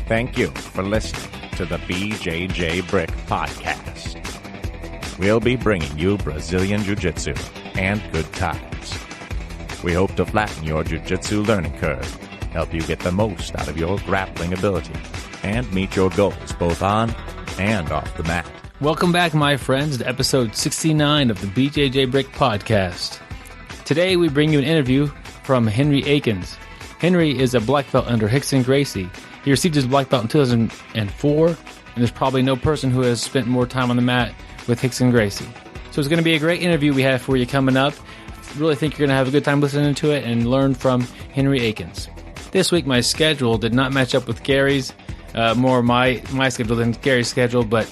Thank you for listening to the Bjj Black podcast. We'll be bringing you Brazilian Jiu-Jitsu and good times. We hope to flatten your Jiu-Jitsu learning curve, help you get the most out of your grappling ability, and meet your goals both on and off the mat. Welcome back, my friends, to episode 69 of the Bjj Black podcast. Today we bring you an interview from Henry Akins. Henry is a black belt under Rickson Gracie. He received his black belt in 2004, and there's probably no person who has spent more time on the mat with Rickson Gracie. So it's going to be a great interview we have for you coming up. Really think you're going to have a good time listening to it and learn from Henry Akins. This week my schedule did not match up with Gary's, more my schedule than Gary's schedule, but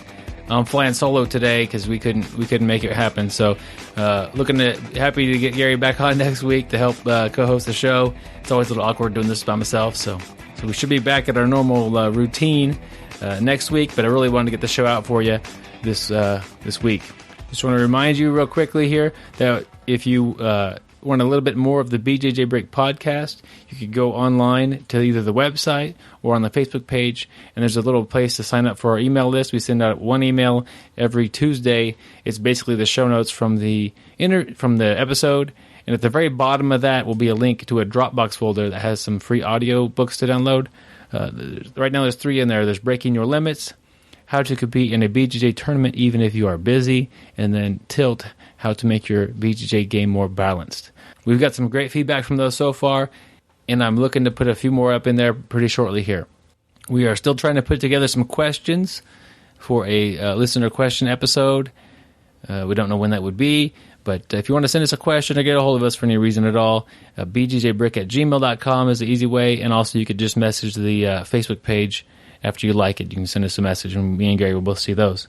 I'm flying solo today because we couldn't make it happen. So happy to get Gary back on next week to help co-host the show. It's always a little awkward doing this by myself, so we should be back at our normal routine next week. But I really wanted to get the show out for you this week. Just want to remind you real quickly here that if you want a little bit more of the Bjj Black podcast, you could go online to either the website or on the Facebook page, and there's a little place to sign up for our email list. We send out one email every Tuesday. It's basically the show notes from the episode, and at the very bottom of that will be a link to a Dropbox folder that has some free audio books to download. Right now there's 3 in there. There's Breaking Your Limits, How to Compete in a BJJ Tournament Even If You Are Busy, and then Tilt, How to Make Your BJJ Game More Balanced. We've got some great feedback from those so far, and I'm looking to put a few more up in there pretty shortly here. We are still trying to put together some questions for a listener question episode. We don't know when that would be, but if you want to send us a question or get a hold of us for any reason at all, bjjbrick@gmail.com is the easy way, and also you could just message the Facebook page after you like it. You can send us a message, and me and Gary will both see those.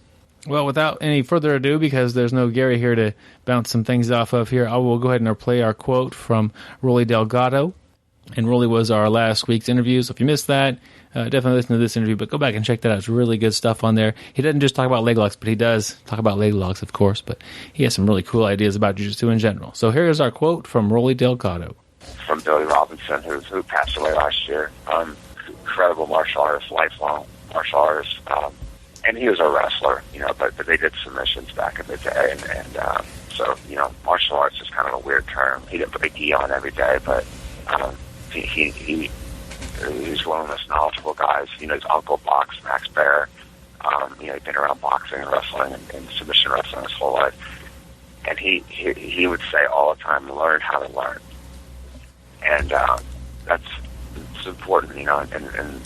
Well, without any further ado, because there's no Gary here to bounce some things off of here, I will go ahead and play our quote from Rolly Delgado. And Rolly was our last week's interview, so if you missed that, definitely listen to this interview, but go back and check that out. It's really good stuff on there. He doesn't just talk about leg locks, but he does talk about leg locks, of course, but he has some really cool ideas about jiu-jitsu in general. So here is our quote from Rolly Delgado. From Billy Robinson, who passed away last year. Incredible martial artist, lifelong martial artist. And he was a wrestler, but they did submissions back in the day. And so, martial arts is kind of a weird term. He didn't put a gi on every day, but he's one of the most knowledgeable guys. His uncle boxed, Max Baer. He'd been around boxing and wrestling and submission wrestling his whole life. And he would say all the time, learn how to learn. And it's important, and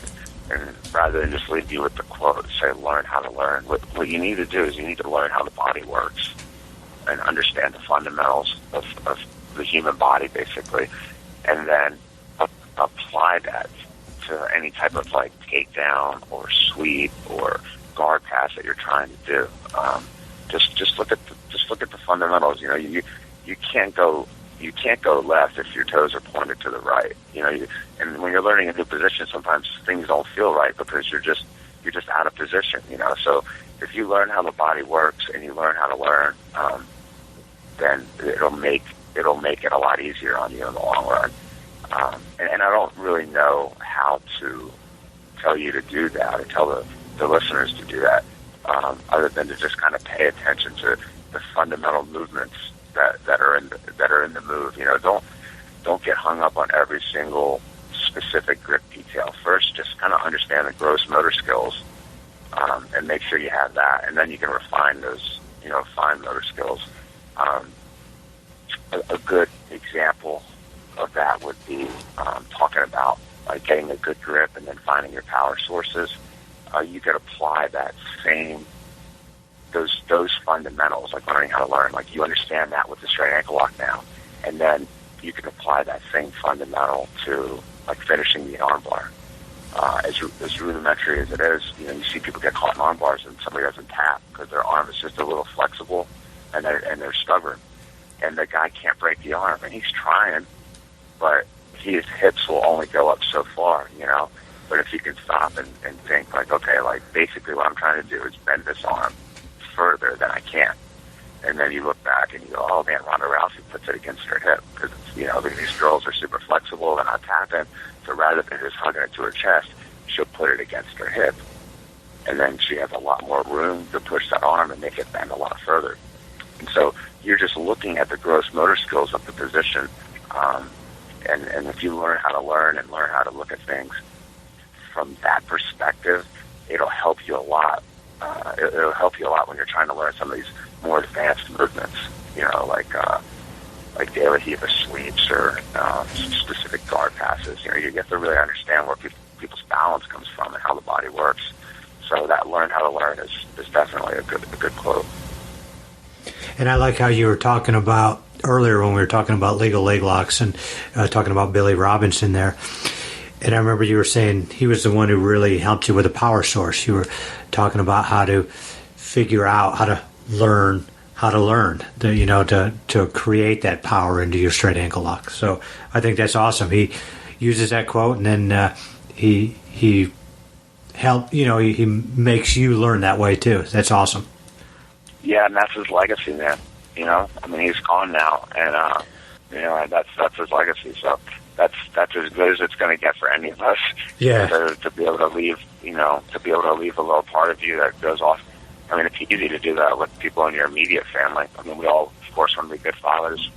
rather than just leave you with the quote, say learn how to learn. What you need to do is you need to learn how the body works and understand the fundamentals of the human body, basically, and then apply that to any type of takedown or sweep or guard pass that you're trying to do. Just look at the fundamentals. You can't go left if your toes are pointed to the right. And when you're learning a new position, sometimes things don't feel right because you're just out of position. So if you learn how the body works and you learn how to learn, then it'll make it a lot easier on you in the long run. And I don't really know how to tell you to do that or tell the listeners to do that, other than to just kind of pay attention to the fundamental movements that are in the move. Don't get hung up on every single specific grip detail. First, just kind of understand the gross motor skills, and make sure you have that, and then you can refine those, fine motor skills. A good example of that would be talking about getting a good grip and then finding your power sources. You could apply that same those fundamentals, like learning how to learn. Like you understand that with the straight ankle lock now, and then you can apply that same fundamental to finishing the armbar. As rudimentary as it is, you see people get caught in arm bars and somebody doesn't tap because their arm is just a little flexible and they're stubborn, and the guy can't break the arm, and he's trying, but his hips will only go up so far, But if you can stop and think basically what I'm trying to do is bend this arm further than I can. And then you look back and you go, oh man, Ronda Rousey puts it against her hip because these girls are super flexible and not tapping. So rather than just hugging it to her chest, she'll put it against her hip. And then she has a lot more room to push that arm and make it bend a lot further. And so you're just looking at the gross motor skills of the position. And if you learn how to learn and learn how to look at things from that perspective, it'll help you a lot. It'll help you a lot when you're trying to learn some of these more advanced movements, like De La Riva sweeps or specific guard passes. You get to really understand where people's balance comes from and how the body works. So that learn how to learn is definitely a good quote. And I like how you were talking about earlier when we were talking about legal leg locks and talking about Billy Robinson there. And I remember you were saying he was the one who really helped you with a power source. You were talking about how to figure out how to learn to create that power into your straight ankle lock. So I think that's awesome. He uses that quote, and then he help he makes you learn that way too. That's awesome. Yeah, and that's his legacy, man. He's gone now, and that's his legacy. So that's as good as it's going to get for any of us. Yeah. To be able to leave, a little part of you that goes off. It's easy to do that with people in your immediate family. We all, of course, want to be good fathers,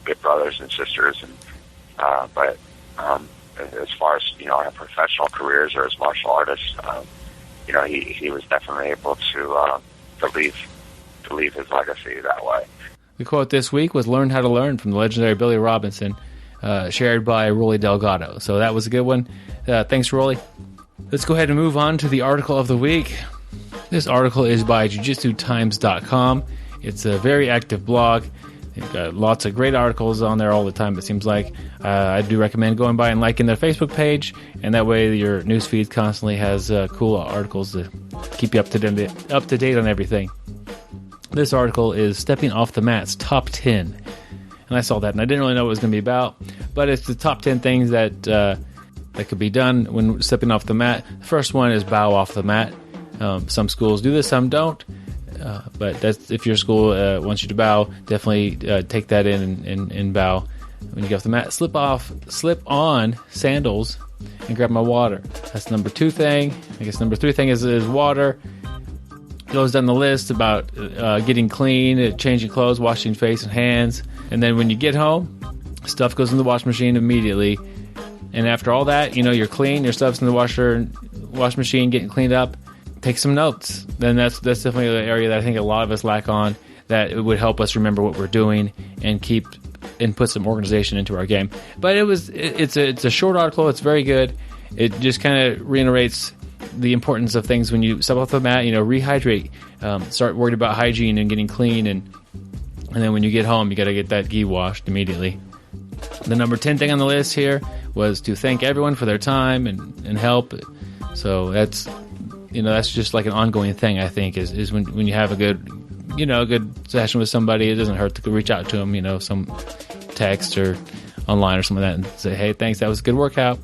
good brothers and sisters, but as far as our professional careers or as martial artists, he was definitely able to leave his legacy that way. The quote this week was "Learn how to learn" from the legendary Billy Robinson, shared by Rolly Delgado. So that was a good one. Thanks, Rolly. Let's go ahead and move on to the article of the week. This article is by jujitsutimes.com. It's a very active blog. They've got lots of great articles on there all the time, it seems like. I do recommend going by and liking their Facebook page, and that way your newsfeed constantly has cool articles to keep you up to date on everything. This article is Stepping Off the Mat's Top 10. And I saw that, and I didn't really know what it was going to be about, but it's the top 10 things that could be done when stepping off the mat. The first one is bow off the mat. Some schools do this, some don't. But that's, if your school wants you to bow, definitely take that in and bow when you get off the mat. Slip on sandals and grab my water. That's number 2 thing. I guess number 3 thing is water. Goes down the list about getting clean, changing clothes, washing face and hands. And then when you get home, stuff goes in the wash machine immediately. And after all that, you're clean, your stuff's in the wash machine, getting cleaned up. Take some notes. Then that's definitely the area that I think a lot of us lack on, that it would help us remember what we're doing and put some organization into our game. But it's a short article. It's very good. It just kind of reiterates the importance of things when you step off the mat. Rehydrate. Start worried about hygiene and getting clean, and then when you get home, you got to get that gi washed immediately. The number 10 thing on the list here was to thank everyone for their time and help. So that's just like an ongoing thing, I think, is when you have a good session with somebody, it doesn't hurt to reach out to them, some text or online or something like that, and say, hey, thanks, that was a good workout.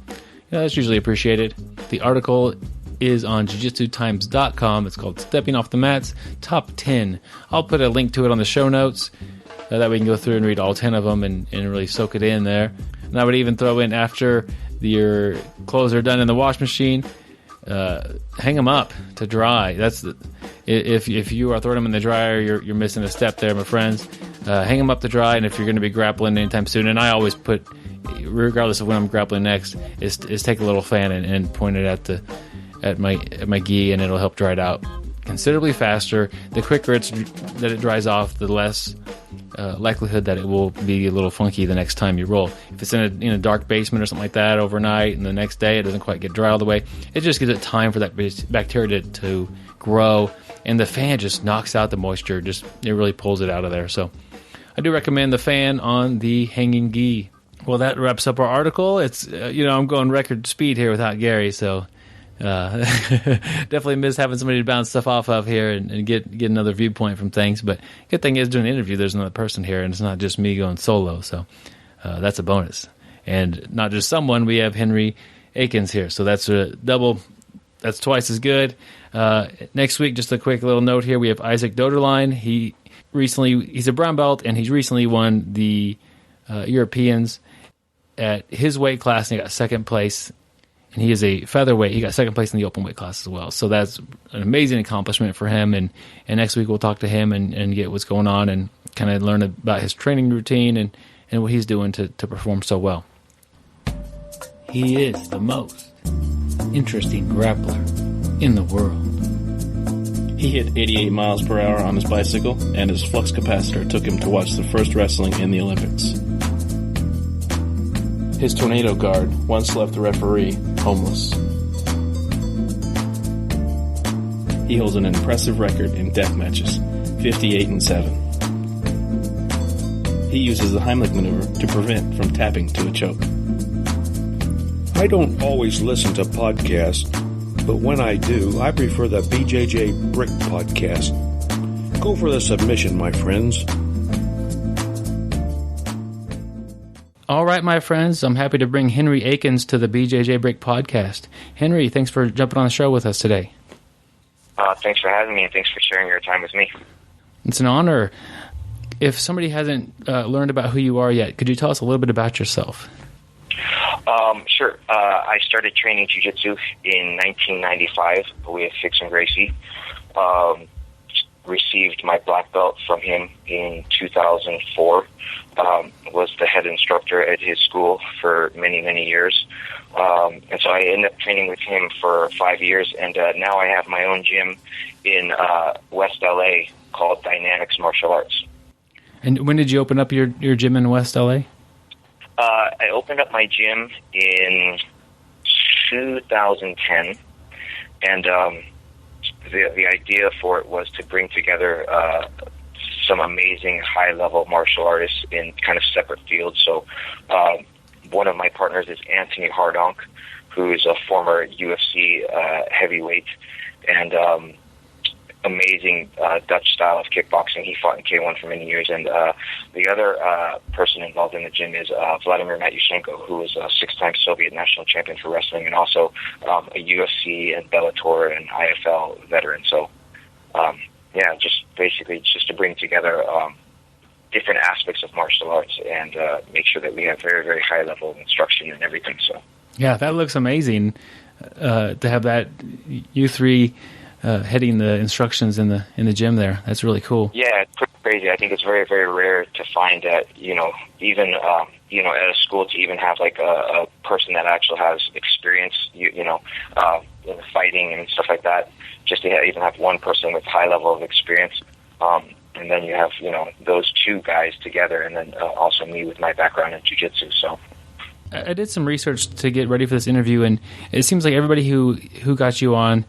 That's usually appreciated. The article is on jujitsutimes.com. It's called Stepping Off the Mats Top 10. I'll put a link to it on the show notes. That way we can go through and read all 10 of them and really soak it in there. And I would even throw in, after your clothes are done in the wash machine, hang them up to dry. If you are throwing them in the dryer, you're missing a step there, my friends. Hang them up to dry, and if you're going to be grappling anytime soon, and I always put, regardless of when I'm grappling next, is take a little fan and point it at my gi, and it'll help dry it out considerably faster. The quicker that it dries off, the less likelihood that it will be a little funky the next time you roll. If it's in a dark basement or something like that overnight, and the next day it doesn't quite get dry all the way, it just gives it time for that bacteria to grow, and the fan just knocks out the moisture. It really pulls it out of there. So I do recommend the fan on the hanging gi. Well, that wraps up our article. It's I'm going record speed here without Gary, so definitely miss having somebody to bounce stuff off of here and get another viewpoint from things. But good thing is, doing an interview, there's another person here, and it's not just me going solo. So that's a bonus. And not just someone, we have Henry Akins here. So that's a double. That's twice as good. Next week, just a quick little note here, we have Isaac Doderlein. He's a brown belt, and he's recently won the Europeans at his weight class, and he got second place and he is a featherweight. He got second place in the open weight class as well. So that's an amazing accomplishment for him. And next week we'll talk to him and get what's going on and kind of learn about his training routine and what he's doing to perform so well. He is the most interesting grappler in the world. He hit 88 miles per hour on his bicycle, and his flux capacitor took him to watch the first wrestling in the Olympics. His tornado guard once left the referee homeless. He holds an impressive record in death matches, 58-7. He uses the Heimlich maneuver to prevent from tapping to a choke. I don't always listen to podcasts, but when I do, I prefer the BJJ Brick podcast. Go for the submission, my friends. All right, my friends, I'm happy to bring Henry Akins to the BJJ Brick podcast. Henry, thanks for jumping on the show with us today. Thanks for having me, and thanks for sharing your time with me. It's an honor. If somebody hasn't learned about who you are yet, could you tell us a little bit about yourself? Sure. I started training jiu-jitsu in 1995 with Rickson Gracie. Received my black belt from him in 2004. Was the head instructor at his school for many, many years. And so I ended up training with him for 5 years, and now I have my own gym in West LA called Dynamix Martial Arts. And when did you open up your gym in West LA? I opened up my gym in 2010, and the idea for it was to bring together some amazing high-level martial artists in kind of separate fields. So one of my partners is Anthony Hardonk, who is a former UFC heavyweight and amazing Dutch style of kickboxing. He fought in K1 for many years. And the other person involved in the gym is Vladimir Matyushenko, who is a six-time Soviet national champion for wrestling and also a UFC and Bellator and IFL veteran. So, just basically just to bring together different aspects of martial arts and make sure that we have very, very high level of instruction and everything. So, yeah, that looks amazing to have that you three heading the instructions in the gym there. That's really cool. Yeah, it's pretty crazy. I think it's very, very rare to find that, even, at a school to even have like a person that actually has experience, in fighting and stuff like that, just to even have one person with high level of experience. And then you have, those two guys together, and then also me with my background in jiu-jitsu. So I did some research to get ready for this interview, and it seems like everybody who got you on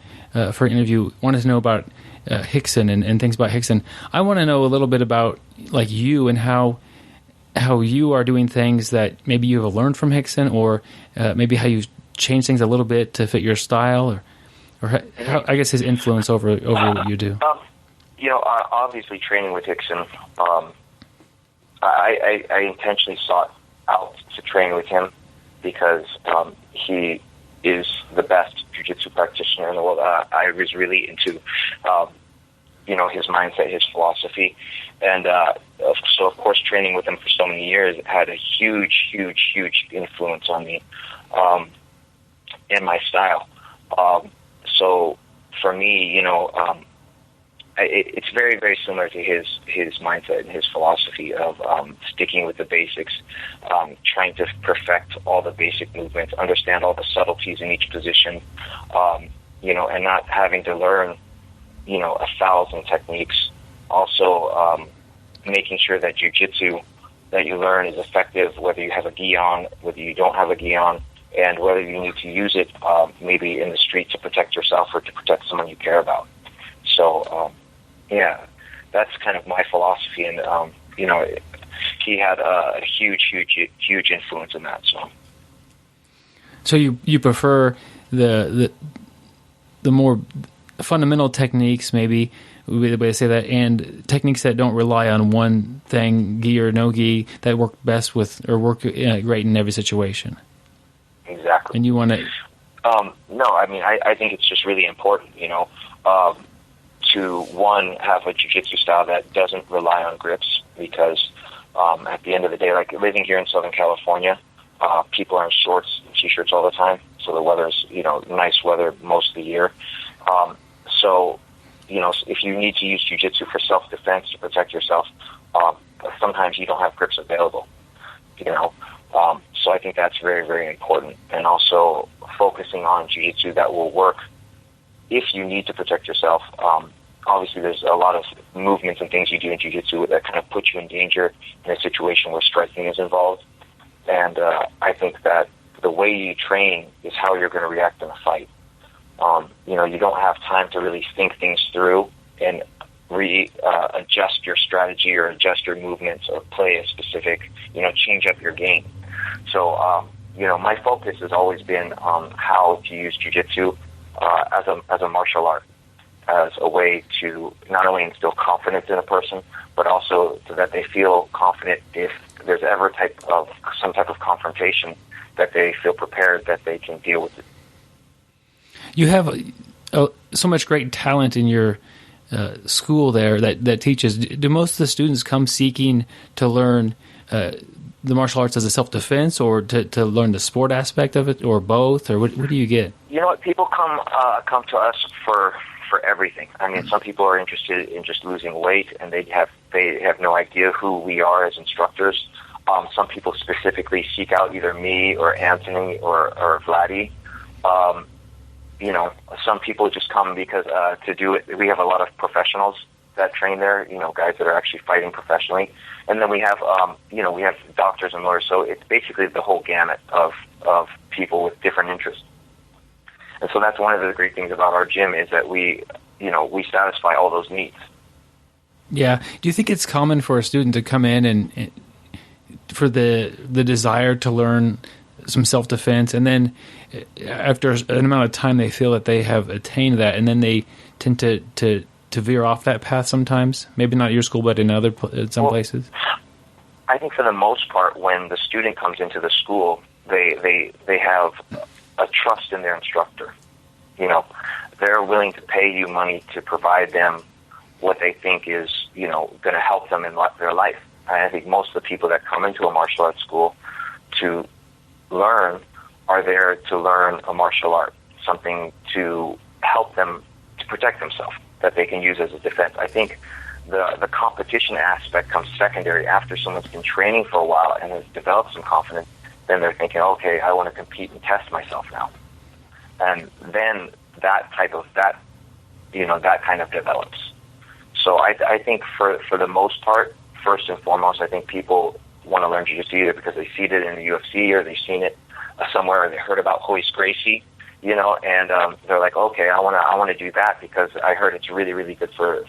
for an interview wanted to know about Rickson and things about Rickson. I want to know a little bit about like you and how you are doing things that maybe you have learned from Rickson, or maybe how you change things a little bit to fit your style, or how, I guess his influence over what you do. Obviously training with Rickson, I intentionally sought out to train with him because he is the best jiu-jitsu practitioner in the world. I was really into, his mindset, his philosophy. And so, of course, training with him for so many years had a huge, huge, huge influence on me and my style. So for me, it's very, very similar to his mindset and his philosophy of sticking with the basics, trying to perfect all the basic movements, understand all the subtleties in each position, and not having to learn, 1,000 techniques. Also, making sure that jiu-jitsu that you learn is effective, whether you have a gi on, whether you don't have a gi on, and whether you need to use it maybe in the street to protect yourself or to protect someone you care about. So, that's kind of my philosophy, and he had a huge, huge, huge influence in that. So you prefer the more fundamental techniques, maybe would be the way to say that, and techniques that don't rely on one thing, gi or no gi, that work best with or work great in every situation. Exactly. And you want to? No, I mean I think it's just really important, to one, have a jiu-jitsu style that doesn't rely on grips, because at the end of the day, like living here in Southern California, people are in shorts, T-shirts all the time. So the weather's, nice weather most of the year. So, if you need to use jiu-jitsu for self-defense to protect yourself, sometimes you don't have grips available, So I think that's very, very important. And also focusing on jiu-jitsu that will work if you need to protect yourself. Obviously, there's a lot of movements and things you do in jiu-jitsu that kind of put you in danger in a situation where striking is involved. And I think that the way you train is how you're going to react in a fight. You don't have time to really think things through and adjust your strategy or adjust your movements or play a specific, change up your game. So, my focus has always been on how to use jiu-jitsu as a martial art, as a way to not only instill confidence in a person, but also so that they feel confident if there's ever some type of confrontation, that they feel prepared that they can deal with it. You have so much great talent in your school there that teaches. Do most of the students come seeking to learn the martial arts as a self-defense, or to learn the sport aspect of it, or both, or what do you get? You know what? People come to us for everything. I mean, some people are interested in just losing weight, and they have no idea who we are as instructors. Some people specifically seek out either me or Anthony or Vladdy. Some people just come because to do it. We have a lot of professionals that train there. Guys that are actually fighting professionally, and then we have we have doctors and lawyers. So it's basically the whole gamut of people with different interests. And so that's one of the great things about our gym is that we satisfy all those needs. Yeah. Do you think it's common for a student to come in and for the desire to learn some self-defense, and then after an amount of time they feel that they have attained that, and then they tend to veer off that path sometimes? Maybe not at your school, but in some places? I think for the most part, when the student comes into the school, they have a trust in their instructor. They're willing to pay you money to provide them what they think is, going to help them in their life. And I think most of the people that come into a martial arts school to learn are there to learn a martial art, something to help them to protect themselves that they can use as a defense. I think the competition aspect comes secondary after someone's been training for a while and has developed some confidence. Then they're thinking, okay, I want to compete and test myself now. And then that kind of develops. So I think for the most part, first and foremost, I think people want to learn jiu-jitsu either because they see it in the UFC or they've seen it somewhere, or they heard about Bjj Gracie, and they're like, okay, I want to do that because I heard it's really, really good for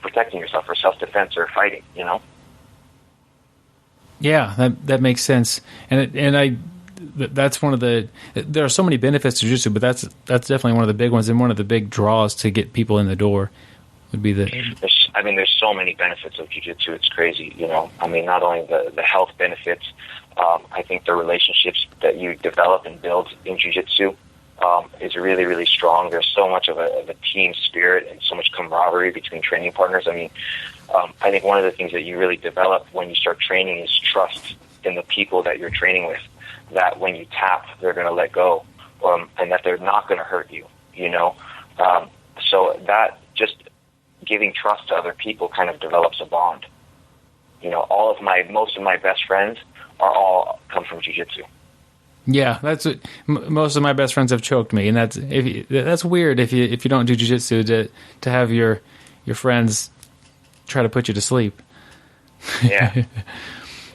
protecting yourself, for self-defense or fighting, Yeah, that makes sense, that's one of there are so many benefits to jiu-jitsu, but that's definitely one of the big ones, and one of the big draws to get people in the door would be there's so many benefits of jiu-jitsu. It's crazy, not only the health benefits, I think the relationships that you develop and build in jiu-jitsu is really, really strong. There's so much of a team spirit and so much camaraderie between training partners. I think one of the things that you really develop when you start training is trust in the people that you're training with, that when you tap, they're going to let go, and that they're not going to hurt you, so that just giving trust to other people kind of develops a bond. Most of my best friends come from jiu-jitsu. Yeah, that's it. Most of my best friends have choked me, and that's weird if you don't do jiu-jitsu to have your friends try to put you to sleep. Yeah.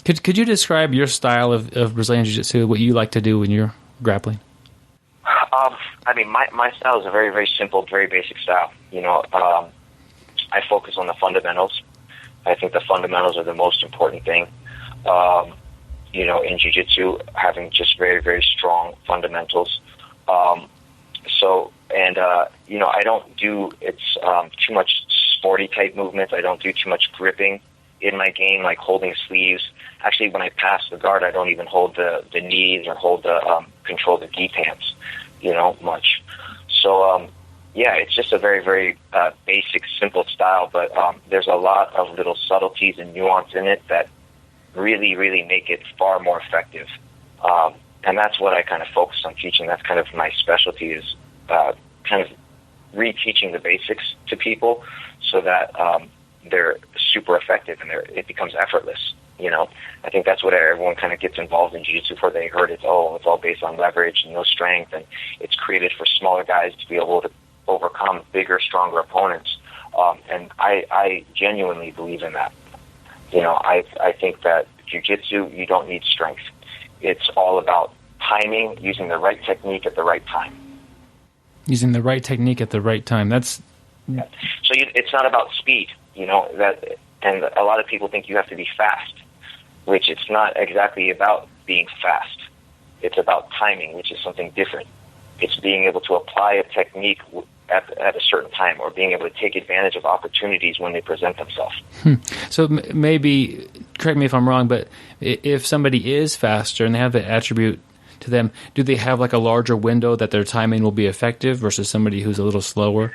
Could you describe your style of Brazilian Jiu-Jitsu, what you like to do when you're grappling? My style is a very, very simple, very basic style. I focus on the fundamentals. I think the fundamentals are the most important thing. In Jiu-Jitsu, having just very, very strong fundamentals. I don't do too much sporty type movements. I don't do too much gripping in my game, like holding sleeves. Actually, when I pass the guard, I don't even hold the knees or control the gi pants, much. So, it's just a very, very basic, simple style, but there's a lot of little subtleties and nuance in it that really, really make it far more effective And that's what I kind of focus on teaching. That's kind of my specialty, is kind of reteaching the basics to people so that they're super effective and it becomes effortless. I think that's what everyone kind of gets involved in jiu-jitsu for. They heard it's all based on leverage and no strength, and it's created for smaller guys to be able to overcome bigger, stronger opponents. And I genuinely believe in that. I think that jiu-jitsu, you don't need strength. It's all about timing, using the right technique at the right time. Using the right technique at the right time. That's... Yeah. So it's not about speed, and a lot of people think you have to be fast, which it's not exactly about being fast. It's about timing, which is something different. It's being able to apply a technique at a certain time, or being able to take advantage of opportunities when they present themselves. So maybe, correct me if I'm wrong, but if somebody is faster and they have the attribute to them, do they have like a larger window that their timing will be effective versus somebody who's a little slower?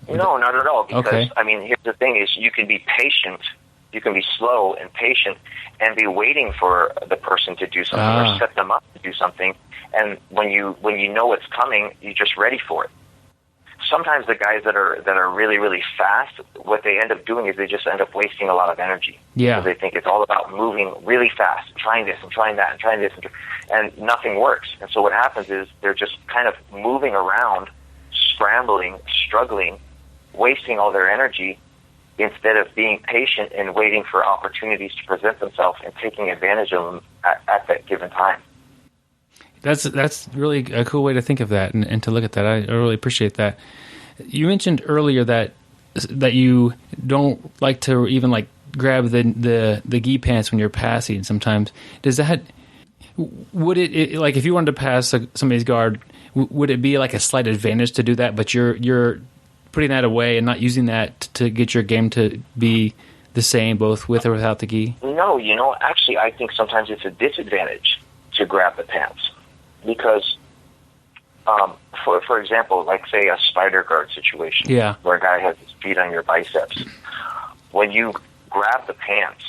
No, not at all. Because, okay. Here's the thing is you can be patient, you can be slow and patient and be waiting for the person to do something or set them up to do something. And when you know it's coming, you're just ready for it. Sometimes the guys that are really, really fast, what they end up doing is they just end up wasting a lot of energy. Yeah. Because they think it's all about moving really fast, trying this and trying that and trying this, and nothing works. And so what happens is they're just kind of moving around, scrambling, struggling, wasting all their energy instead of being patient and waiting for opportunities to present themselves and taking advantage of them at that given time. That's really a cool way to think of that and to look at that. I really appreciate that. You mentioned earlier that you don't like to even like grab the gi pants when you're passing sometimes. Would it like if you wanted to pass somebody's guard, would it be like a slight advantage to do that, but you're putting that away and not using that to get your game to be the same both with or without the gi? No, actually I think sometimes it's a disadvantage to grab the pants. Because, for example, like say a spider guard situation, where a guy has his feet on your biceps. When you grab the pants,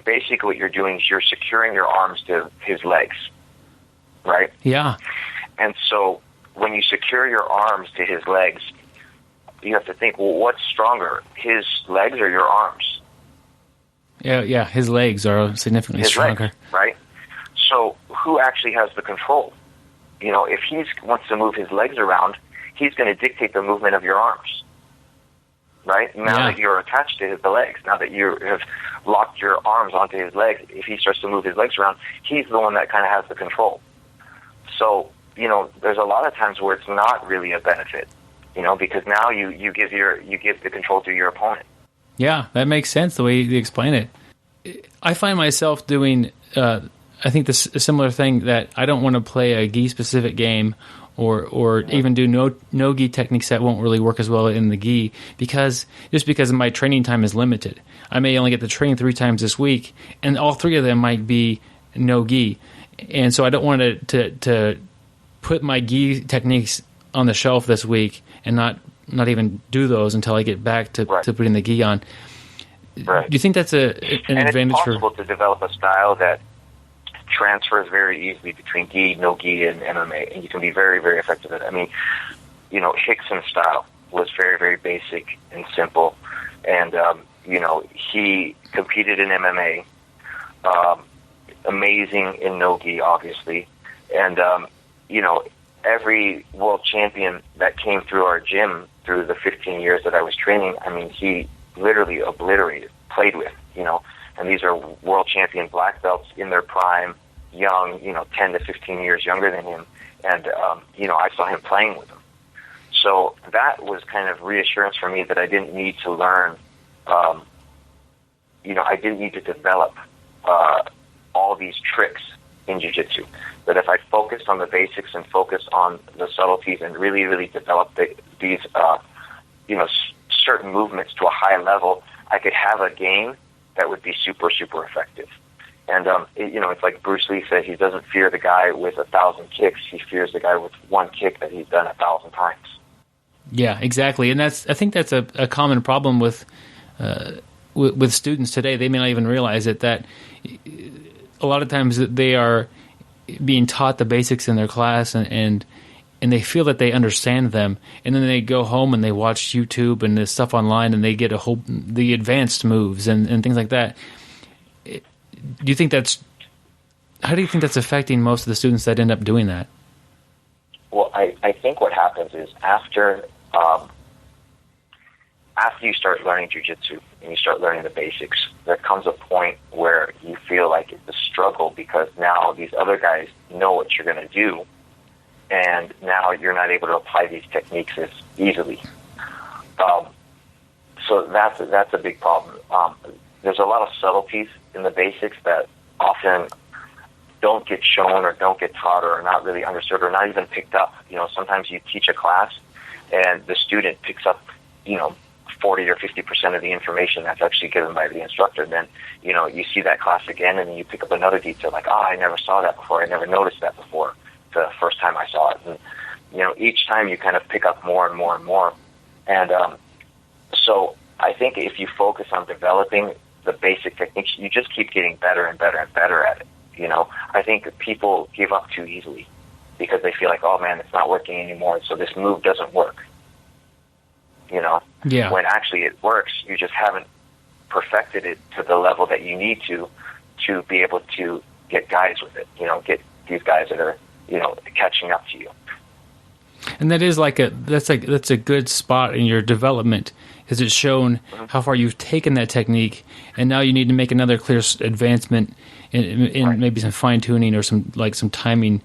basically what you're doing is you're securing your arms to his legs, right? Yeah. And so when you secure your arms to his legs, you have to think, well, what's stronger, his legs or your arms? Yeah, his legs are significantly stronger. Legs, right? So who actually has the control? If he wants to move his legs around, he's going to dictate the movement of your arms, right? Now that you're attached to the legs, now that you have locked your arms onto his legs, if he starts to move his legs around, he's the one that kind of has the control. So, there's a lot of times where it's not really a benefit, because now you give the control to your opponent. Yeah, that makes sense the way you explain it. I find myself doing... I think this a similar thing that I don't want to play a gi specific game or even do no gi techniques that won't really work as well in the gi because my training time is limited. I may only get to train 3 times this week, and all 3 of them might be no gi, and so I don't want to put my gi techniques on the shelf this week and not even do those until I get back to putting the gi on. Right. Do you think that's an advantage? It's possible to develop a style that transfers very easily between gi, no gi, and MMA, and you can be very, very effective at it. Rickson's style was very, very basic and simple, and he competed in MMA, amazing in no gi, obviously, and every world champion that came through our gym through the 15 years that I was training, he literally obliterated, played with, and these are world champion black belts in their prime, young, 10 to 15 years younger than him. And, I saw him playing with them. So that was kind of reassurance for me that I didn't need to learn, I didn't need to develop all these tricks in jiu-jitsu. That if I focused on the basics and focused on the subtleties and really, really developed these, certain movements to a high level, I could have a game that would be super, super effective. And, it's like Bruce Lee said, he doesn't fear the guy with 1,000 kicks. He fears the guy with one kick that he's done 1,000 times. Yeah, exactly. And I think that's a common problem with students today. They may not even realize it, that a lot of times they are being taught the basics in their class and they feel that they understand them, and then they go home and they watch YouTube and the stuff online and they get the advanced moves and things like that. How do you think that's affecting most of the students that end up doing that? Well, I think what happens is after you start learning jiu-jitsu and you start learning the basics, there comes a point where you feel like it's a struggle because now these other guys know what you're going to do, and now you're not able to apply these techniques as easily. So that's a big problem. There's a lot of subtleties in the basics that often don't get shown or don't get taught or are not really understood or not even picked up. Sometimes you teach a class and the student picks up, 40 or 50% of the information that's actually given by the instructor. Then, you see that class again and then you pick up another detail like, I never saw that before. I never noticed that before the first time I saw it. And, each time you kind of pick up more and more and more. And so I think if you focus on developing the basic techniques, you just keep getting better and better and better at it. I think people give up too easily because they feel like, oh man, it's not working anymore, so this move doesn't work. Yeah. When actually it works, you just haven't perfected it to the level that you need to be able to get guys with it. Get these guys that are, catching up to you. And that is that's a good spot in your development, because it's shown how far you've taken that technique, and now you need to make another clear advancement in right. Maybe some fine tuning or some timing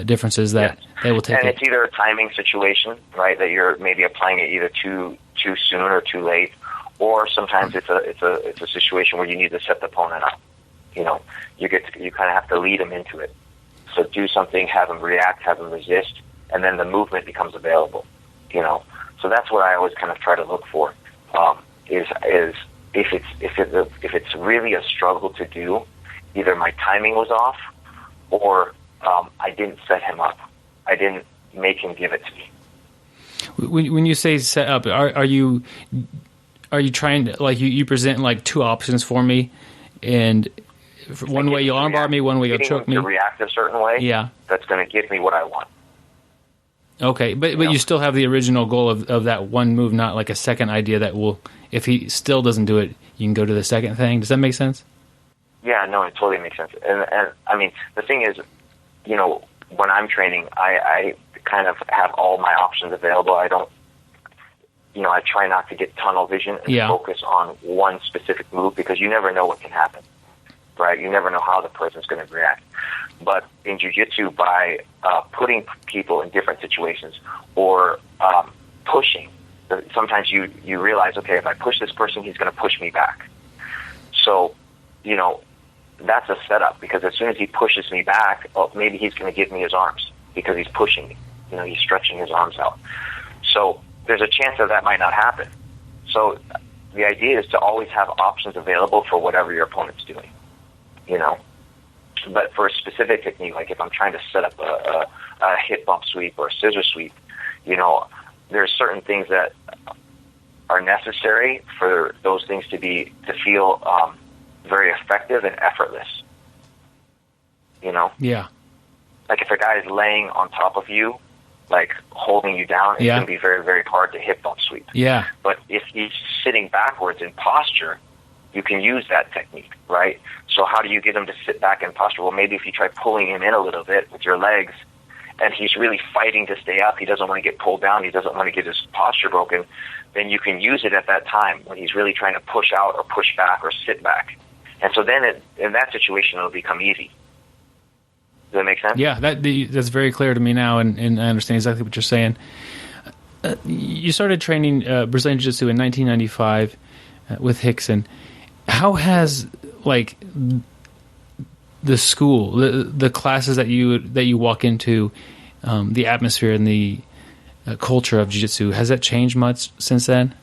differences that will take. And it's either a timing situation, right, that you're maybe applying it either too soon or too late, or sometimes it's a situation where you need to set the opponent up. You kind of have to lead them into it. So do something, have them react, have them resist, and then the movement becomes available. So that's what I always kind of try to look for. Is if it's really a struggle to do, either my timing was off, or I didn't set him up. I didn't make him give it to me. When you say set up, are you trying to you present two options for me, and one way you'll armbar me, one way you'll choke me. To react a certain way. Yeah, that's going to give me what I want. Okay, but you still have the original goal of that one move, not like a second idea that will, if he still doesn't do it, you can go to the second thing. Does that make sense? Yeah, no, it totally makes sense. And I mean, the thing is, when I'm training, I kind of have all my options available. I don't, I try not to get tunnel vision and focus on one specific move, because you never know what can happen, right? You never know how the person's going to react. But in jiu-jitsu, by putting people in different situations or pushing, sometimes you realize, okay, if I push this person, he's going to push me back. So, that's a setup, because as soon as he pushes me back, maybe he's going to give me his arms because he's pushing me. He's stretching his arms out. So there's a chance that might not happen. So the idea is to always have options available for whatever your opponent's doing, But for a specific technique, like if I'm trying to set up a hip bump sweep or a scissor sweep, there's certain things that are necessary for those things to feel very effective and effortless. Yeah. Like if a guy is laying on top of you, like holding you down, it's going to be very, very hard to hip bump sweep. Yeah. But if he's sitting backwards in posture, you can use that technique, right? So how do you get him to sit back in posture? Well, maybe if you try pulling him in a little bit with your legs, and he's really fighting to stay up, he doesn't want to get pulled down, he doesn't want to get his posture broken, then you can use it at that time when he's really trying to push out or push back or sit back. And so then in that situation, it'll become easy. Does that make sense? Yeah, that's very clear to me now, and I understand exactly what you're saying. You started training Brazilian Jiu-Jitsu in 1995 with Rickson. How has the school, the classes that you walk into, the atmosphere and the culture of Jiu-Jitsu, has that changed much since then?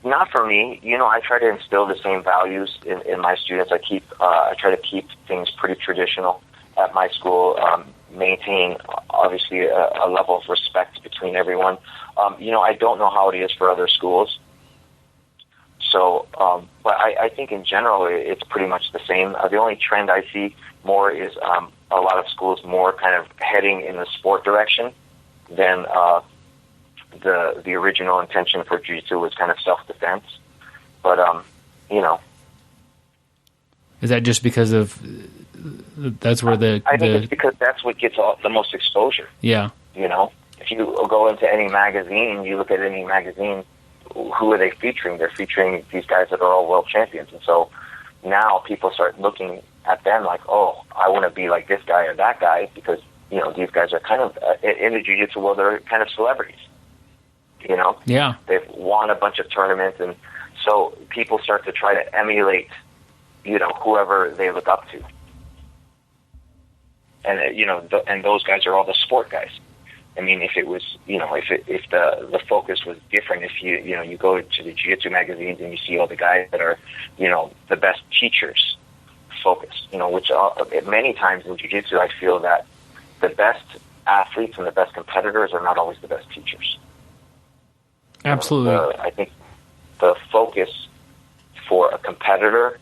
Not for me. I try to instill the same values in my students. I try to keep things pretty traditional at my school, maintain obviously a level of respect between everyone. I don't know how it is for other schools. So, but I think in general it's pretty much the same. The only trend I see more is a lot of schools more kind of heading in the sport direction than the original intention for jiu-jitsu was kind of self-defense. But, Is that just because of that's where I think it's because that's what gets the most exposure. Yeah. If you go into any magazine, you look at any magazine, who are they featuring? They're featuring these guys that are all world champions. And so now people start looking at them like, oh, I want to be like this guy or that guy because, these guys are kind of, in the jiu-jitsu world, they're kind of celebrities. Yeah. They've won a bunch of tournaments. And so people start to try to emulate, whoever they look up to. And, and those guys are all the sport guys. I mean, if it was, if the focus was different, if you go to the jiu-jitsu magazines and you see all the guys that are, the best teachers focused, which many times in jiu-jitsu I feel that the best athletes and the best competitors are not always the best teachers. Absolutely. I think the focus for a competitor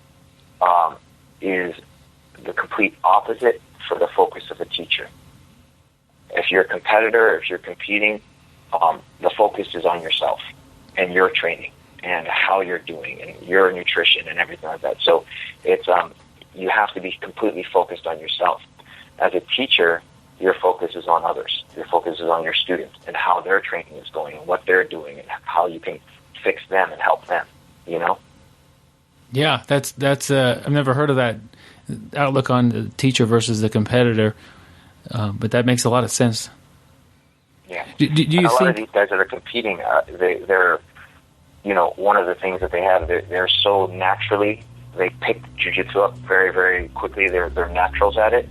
is the complete opposite for the focus of a teacher. If you're a competitor, if you're competing, the focus is on yourself and your training and how you're doing and your nutrition and everything like that. So it's you have to be completely focused on yourself. As a teacher, your focus is on others. Your focus is on your students and how their training is going and what they're doing and how you can fix them and help them, Yeah, that's I've never heard of that outlook on the teacher versus the competitor. But that makes a lot of sense. Yeah. Do you a think lot of these guys that are competing, they're one of the things that they have, they're so naturally, they pick jiu-jitsu up very, very quickly. They're naturals at it,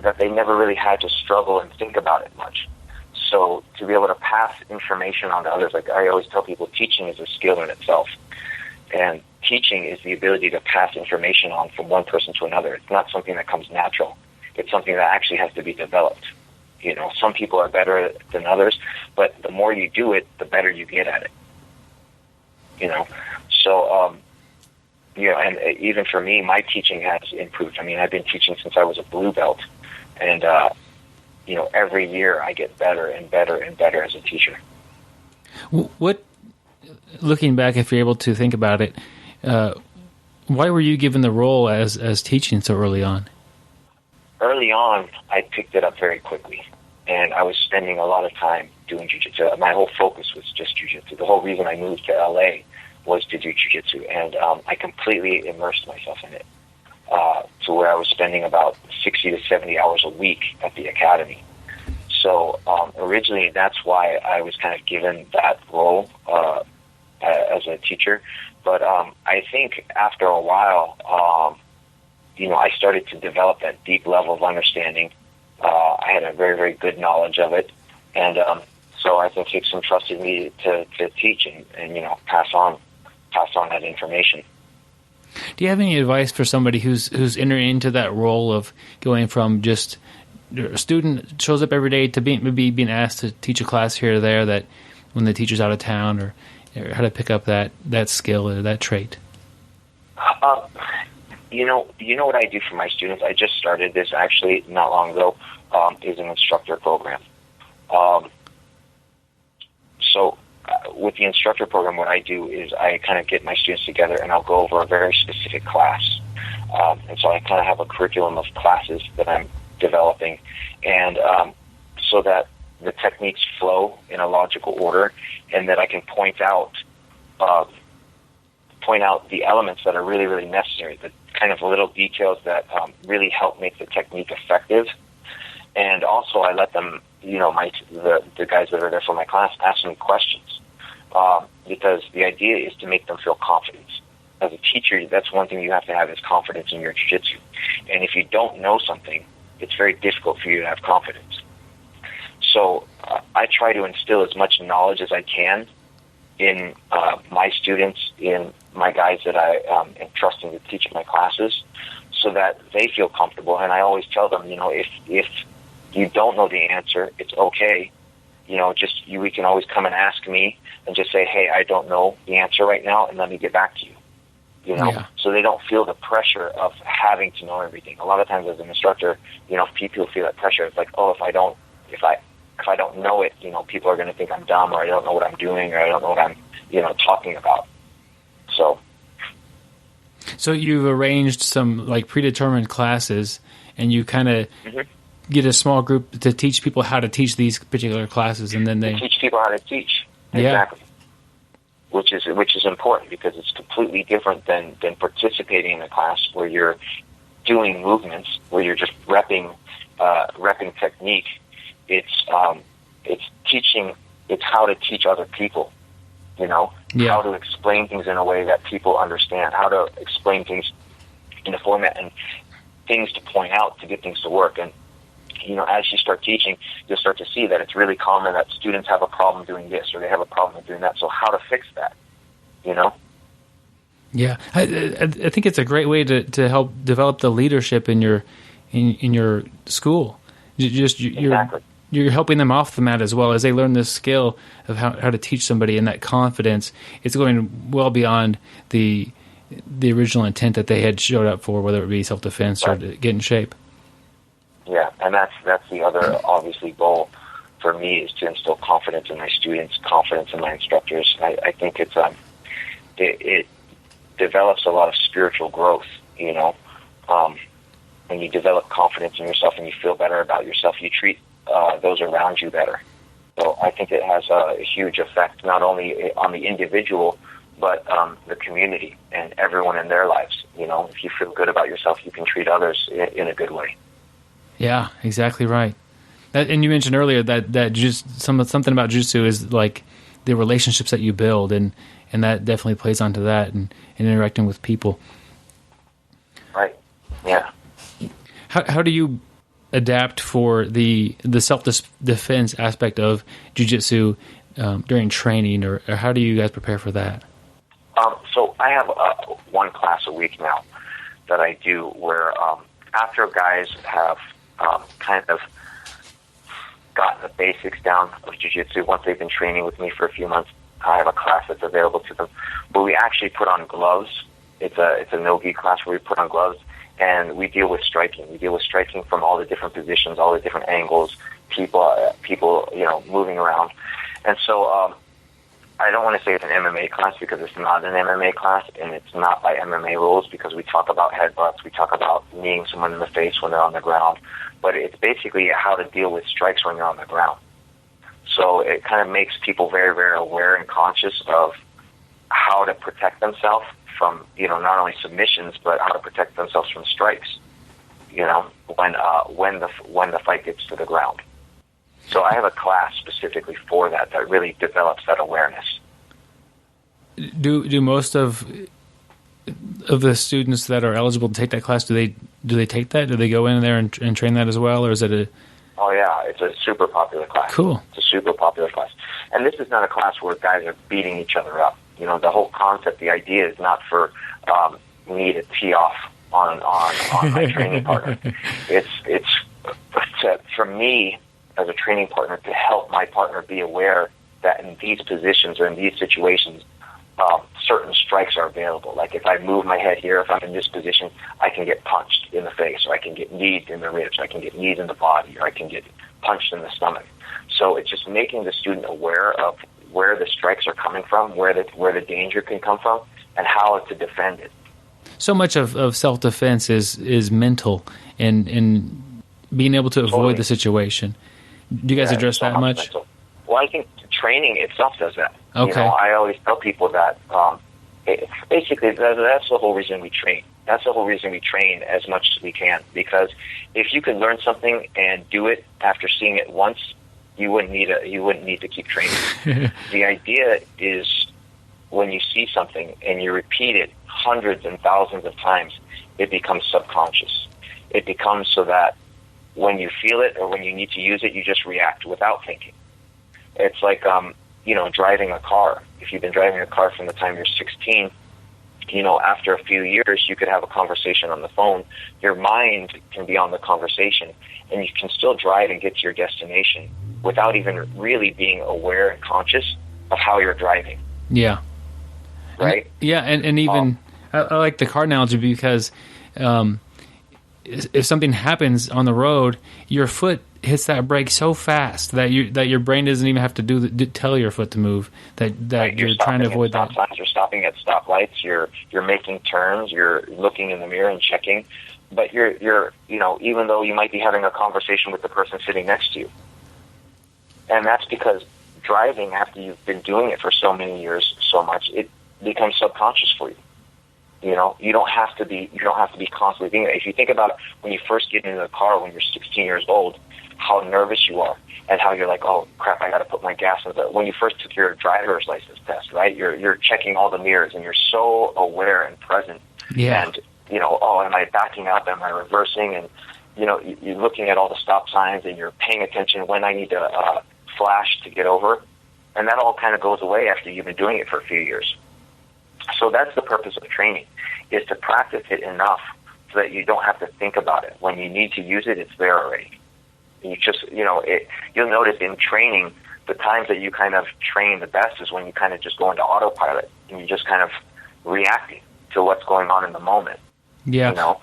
that they never really had to struggle and think about it much. So to be able to pass information on to others, like I always tell people, teaching is a skill in itself. And teaching is the ability to pass information on from one person to another. It's not something that comes natural. It's something that actually has to be developed. Some people are better than others, but the more you do it, the better you get at it. So, and even for me, my teaching has improved. I mean, I've been teaching since I was a blue belt, and, every year I get better and better and better as a teacher. What, looking back, if you're able to think about it, why were you given the role as teaching so early on? Early on, I picked it up very quickly, and I was spending a lot of time doing jiu-jitsu. My whole focus was just jiu-jitsu. The whole reason I moved to LA was to do jiu-jitsu, and I completely immersed myself in it to where I was spending about 60 to 70 hours a week at the academy. So originally, that's why I was kind of given that role as a teacher. But I think after a while, I started to develop that deep level of understanding. I had a very, very good knowledge of it. And so I think Rickson trusted me to teach and pass on that information. Do you have any advice for somebody who's entering into that role of going from just a student shows up every day to maybe being asked to teach a class here or there, that when the teacher's out of town, or how to pick up that skill or that trait? You know what I do for my students? I just started this actually not long ago, is an instructor program. So with the instructor program, what I do is I kind of get my students together and I'll go over a very specific class. And so I kind of have a curriculum of classes that I'm developing, and so that the techniques flow in a logical order, and that I can point out the elements that are really, really necessary, the kind of little details that really help make the technique effective. And also I let them, the guys that are there for my class, ask me questions, because the idea is to make them feel confident. As a teacher, that's one thing you have to have, is confidence in your jiu-jitsu. And if you don't know something, it's very difficult for you to have confidence. So I try to instill as much knowledge as I can in my students, in my guys that I am trusting to teach my classes, so that they feel comfortable. And I always tell them, if you don't know the answer, it's okay. we can always come and ask me and just say, hey, I don't know the answer right now, and let me get back to you. So they don't feel the pressure of having to know everything. A lot of times as an instructor, people feel that pressure. It's like, oh, if I don't know it, people are going to think I'm dumb, or I don't know what I'm doing, or I don't know what I'm, talking about. So you've arranged some like predetermined classes, and you kind of get a small group to teach people how to teach these particular classes, and then they teach people how to teach. Yeah. Exactly. Which is important, because it's completely different than participating in a class where you're doing movements, where you're just repping technique. It's teaching. It's how to teach other people. How to explain things in a way that people understand. How to explain things in a format and things to point out to get things to work. And as you start teaching, you'll start to see that it's really common that students have a problem doing this, or they have a problem doing that. So how to fix that, Yeah, I think it's a great way to help develop the leadership in your school. You're helping them off the mat as well as they learn this skill of how to teach somebody, and that confidence. It's going well beyond the original intent that they had showed up for, whether it be self-defense or to get in shape. Yeah, and that's the other, obviously, goal for me, is to instill confidence in my students, confidence in my instructors. I think it develops a lot of spiritual growth, when you develop confidence in yourself and you feel better about yourself, you treat those around you better. So I think it has a huge effect, not only on the individual, but the community and everyone in their lives. If you feel good about yourself, you can treat others in a good way. Yeah, exactly right. And you mentioned earlier that just something about jiu-jitsu is like the relationships that you build, and that definitely plays onto that and interacting with people. Right. Yeah. How do you adapt for the self-defense aspect of jiu-jitsu during training, or how do you guys prepare for that? So I have one class a week now that I do where after guys have kind of gotten the basics down of jiu-jitsu, once they've been training with me for a few months, I have a class that's available to them where we actually put on gloves. It's a no-gi class where we put on gloves, and we deal with striking. We deal with striking from all the different positions, all the different angles, people moving around. And so I don't want to say it's an MMA class, because it's not an MMA class, and it's not by MMA rules, because we talk about headbutts, we talk about kneeing someone in the face when they're on the ground, but it's basically how to deal with strikes when you're on the ground. So it kind of makes people very, very aware and conscious of how to protect themselves from, not only submissions, but how to protect themselves from strikes, when the fight gets to the ground. So I have a class specifically for that really develops that awareness. Do most of the students that are eligible to take that class, do they take that? Do they go in there and train that as well, or is it a? Oh yeah, it's a super popular class. Cool. It's a super popular class, and this is not a class where guys are beating each other up. The whole concept, the idea is not for me to tee off on my training partner. It's for me as a training partner to help my partner be aware that in these positions or in these situations, certain strikes are available. Like if I move my head here, if I'm in this position, I can get punched in the face, or I can get kneed in the ribs, or I can get kneed in the body, or I can get punched in the stomach. So it's just making the student aware of where the strikes are coming from, where the danger can come from, and how to defend it. So much of self-defense is mental and being able to avoid the situation. Do you guys address that much? Mental. Well, I think training itself does that. Okay. I always tell people that basically that's the whole reason we train. That's the whole reason we train as much as we can, because if you can learn something and do it after seeing it once, you wouldn't need to keep training. The idea is when you see something and you repeat it hundreds and thousands of times, it becomes subconscious. It becomes so that when you feel it or when you need to use it, you just react without thinking. It's like, driving a car. If you've been driving a car from the time you're 16, after a few years, you could have a conversation on the phone. Your mind can be on the conversation, and you can still drive and get to your destination without even really being aware and conscious of how you're driving. Yeah. Right? And even I like the car analogy because if something happens on the road, your foot hits that brake so fast that your brain doesn't even have to tell your foot to move. That right. You're trying to avoid that. Signs, you're stopping at stoplights. You're making turns. You're looking in the mirror and checking. But you're even though you might be having a conversation with the person sitting next to you, and that's because driving, after you've been doing it for so many years, so much, it becomes subconscious for you. You don't have to be constantly doing it. If you think about when you first get into the car when you're 16 years old, how nervous you are, and how you're like, oh crap, I got to put my gas in the. When you first took your driver's license test, right? You're checking all the mirrors, and you're so aware and present. Yeah. And oh, am I backing up? Am I reversing? And you're looking at all the stop signs, and you're paying attention when I need to flash to get over. And that all kind of goes away after you've been doing it for a few years. So that's the purpose of training, is to practice it enough so that you don't have to think about it. When you need to use it, it's there already. You just, you'll notice in training, the times that you kind of train the best is when you kind of just go into autopilot and you just kind of reacting to what's going on in the moment. Yeah.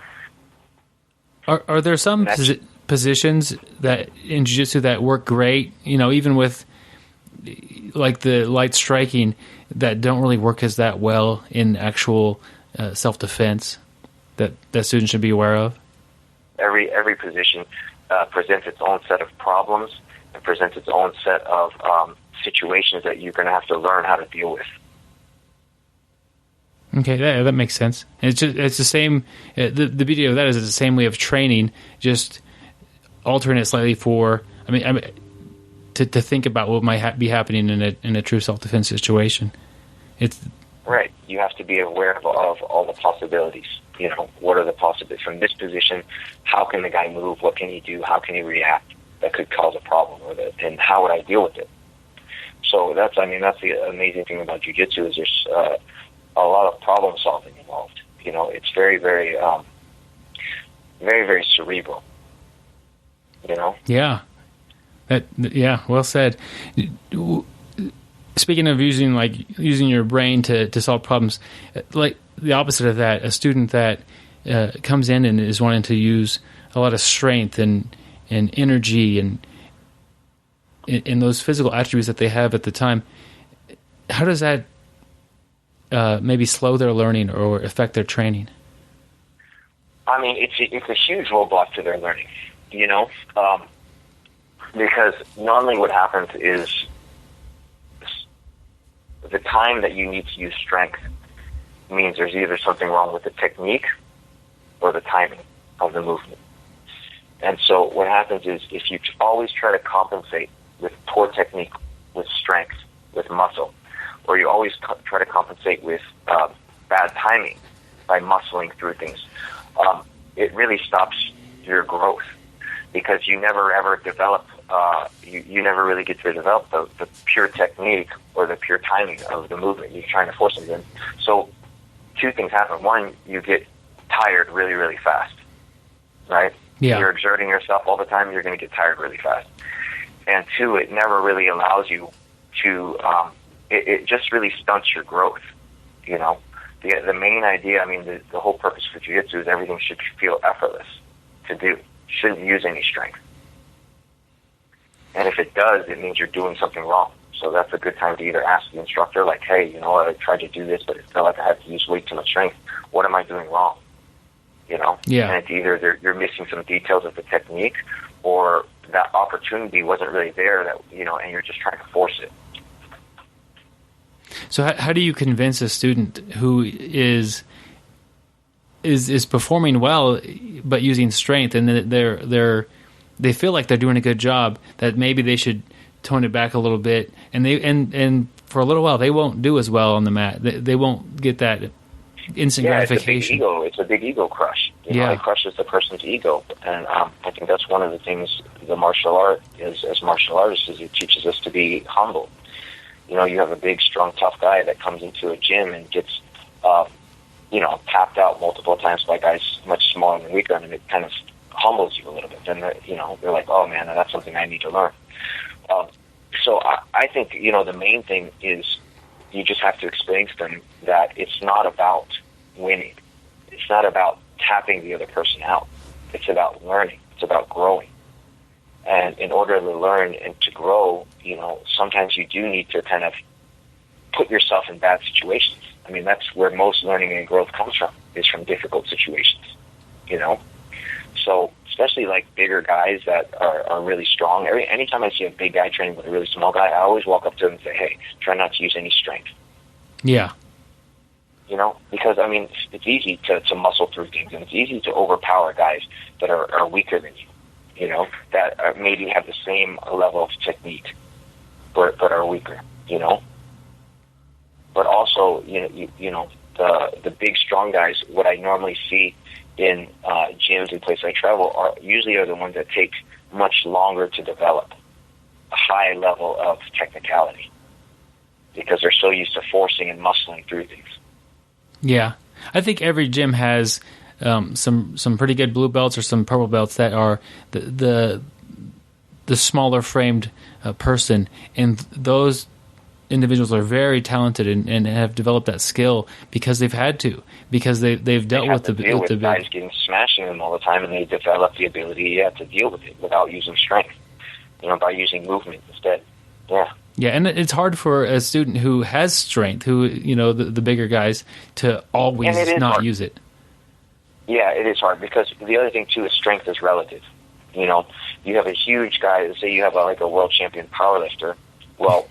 Are there some positions that in jiu-jitsu that work great, even with like the light striking, that don't really work as that well in actual self-defense that students should be aware of? Every position presents its own set of problems and presents its own set of situations that you're going to have to learn how to deal with. Okay, that makes sense. It's the same. The beauty of that is it's the same way of training, just altering it slightly for. I mean, to think about what might be happening in a true self-defense situation. It's right. You have to be aware of all the possibilities. What are the possibilities from this position? How can the guy move? What can he do? How can he react? That could cause a problem with it, and how would I deal with it? So that's the amazing thing about jiu-jitsu is there's a lot of problem solving involved. It's very, very, very, very cerebral. Yeah. Well said. Speaking of using your brain to solve problems, like the opposite of that, a student that comes in and is wanting to use a lot of strength and energy and those physical attributes that they have at the time, how does that maybe slow their learning or affect their training? I mean, it's a huge roadblock to their learning, because normally what happens is the time that you need to use strength means there's either something wrong with the technique or the timing of the movement. And so what happens is if you always try to compensate with poor technique, with strength, with muscle, or you always try to compensate with bad timing by muscling through things, it really stops your growth because you never ever develop, you never really get to develop the pure technique or the pure timing of the movement. You're trying to force something. So two things happen. One, you get tired really, really fast, right? Yeah. You're exerting yourself all the time, you're going to get tired really fast. And two, it never really allows you to, it just really stunts your growth, The main idea, the whole purpose for jiu-jitsu is everything should feel effortless to do. Shouldn't use any strength. And if it does, it means you're doing something wrong. So that's a good time to either ask the instructor, like, hey, I tried to do this, but it felt like I had to use way too much strength. What am I doing wrong? Yeah. And it's either you're missing some details of the technique, or that opportunity wasn't really there, and you're just trying to force it. So how do you convince a student who is performing well but using strength, and they feel like they're doing a good job, that maybe they should tone it back a little bit, and for a little while they won't do as well on the mat. They won't get that instant gratification. It's a big ego crush. It crushes the person's ego, and I think that's one of the things the martial art is. As martial artists, is it teaches us to be humble. You have a big, strong, tough guy that comes into a gym and gets, tapped out multiple times by guys much smaller and weaker, and it kind of humbles you a little bit. Then they're like, oh man, that's something I need to learn. So I think, the main thing is you just have to explain to them that it's not about winning. It's not about tapping the other person out. It's about learning. It's about growing. And in order to learn and to grow, sometimes you do need to kind of put yourself in bad situations. I mean, that's where most learning and growth comes from, is from difficult situations, So especially like bigger guys that are really strong. Anytime I see a big guy training with a really small guy, I always walk up to him and say, hey, try not to use any strength. Yeah. Because, I mean, it's easy to muscle through things, and it's easy to overpower guys that are weaker than you, that maybe have the same level of technique, but are weaker, But also, the big, strong guys, what I normally see in gyms and places I travel are the ones that take much longer to develop a high level of technicality because they're so used to forcing and muscling through things. Yeah, I think every gym has some pretty good blue belts or some purple belts that are the smaller framed person, and those individuals are very talented and have developed that skill because they've had to, because they've dealt with the guys getting smashing them all the time, and they develop the ability to deal with it without using strength, by using movement instead. Yeah, and it's hard for a student who has strength, who the bigger guys, to always not hard. Use it. Yeah, it is hard because the other thing too is strength is relative. You have a huge guy. Say you have a world champion powerlifter. Well,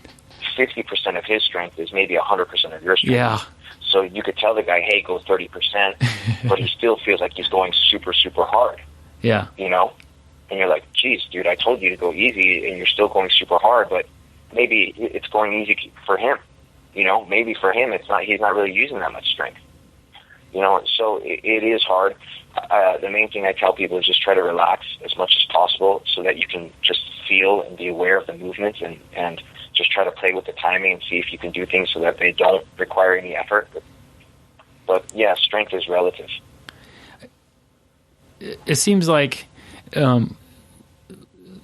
50% of his strength is maybe 100% of your strength. Yeah. So you could tell the guy, hey, go 30%, but he still feels like he's going super, super hard. Yeah. And you're like, geez, dude, I told you to go easy, and you're still going super hard, but maybe it's going easy for him. Maybe for him he's not really using that much strength. So it is hard. The main thing I tell people is just try to relax as much as possible so that you can just feel and be aware of the movements and just try to play with the timing and see if you can do things so that they don't require any effort. But yeah, strength is relative. It seems like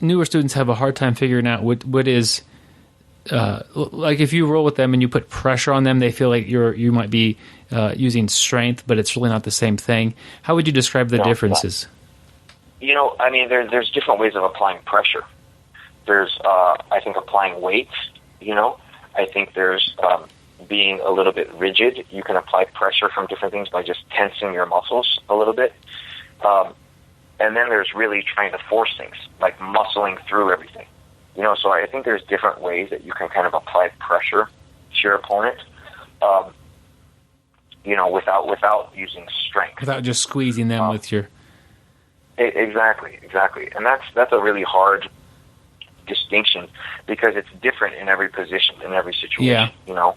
newer students have a hard time figuring out what is like if you roll with them and you put pressure on them, they feel like you might be using strength, but it's really not the same thing. How would you describe the differences? I mean, there's different ways of applying pressure. There's, I think, applying weight. I think there's being a little bit rigid. You can apply pressure from different things by just tensing your muscles a little bit. And then there's really trying to force things, like muscling through everything. So I think there's different ways that you can kind of apply pressure to your opponent, without using strength. Without just squeezing them with your... Exactly. And that's a really hard distinction because it's different in every position, in every situation, Yeah.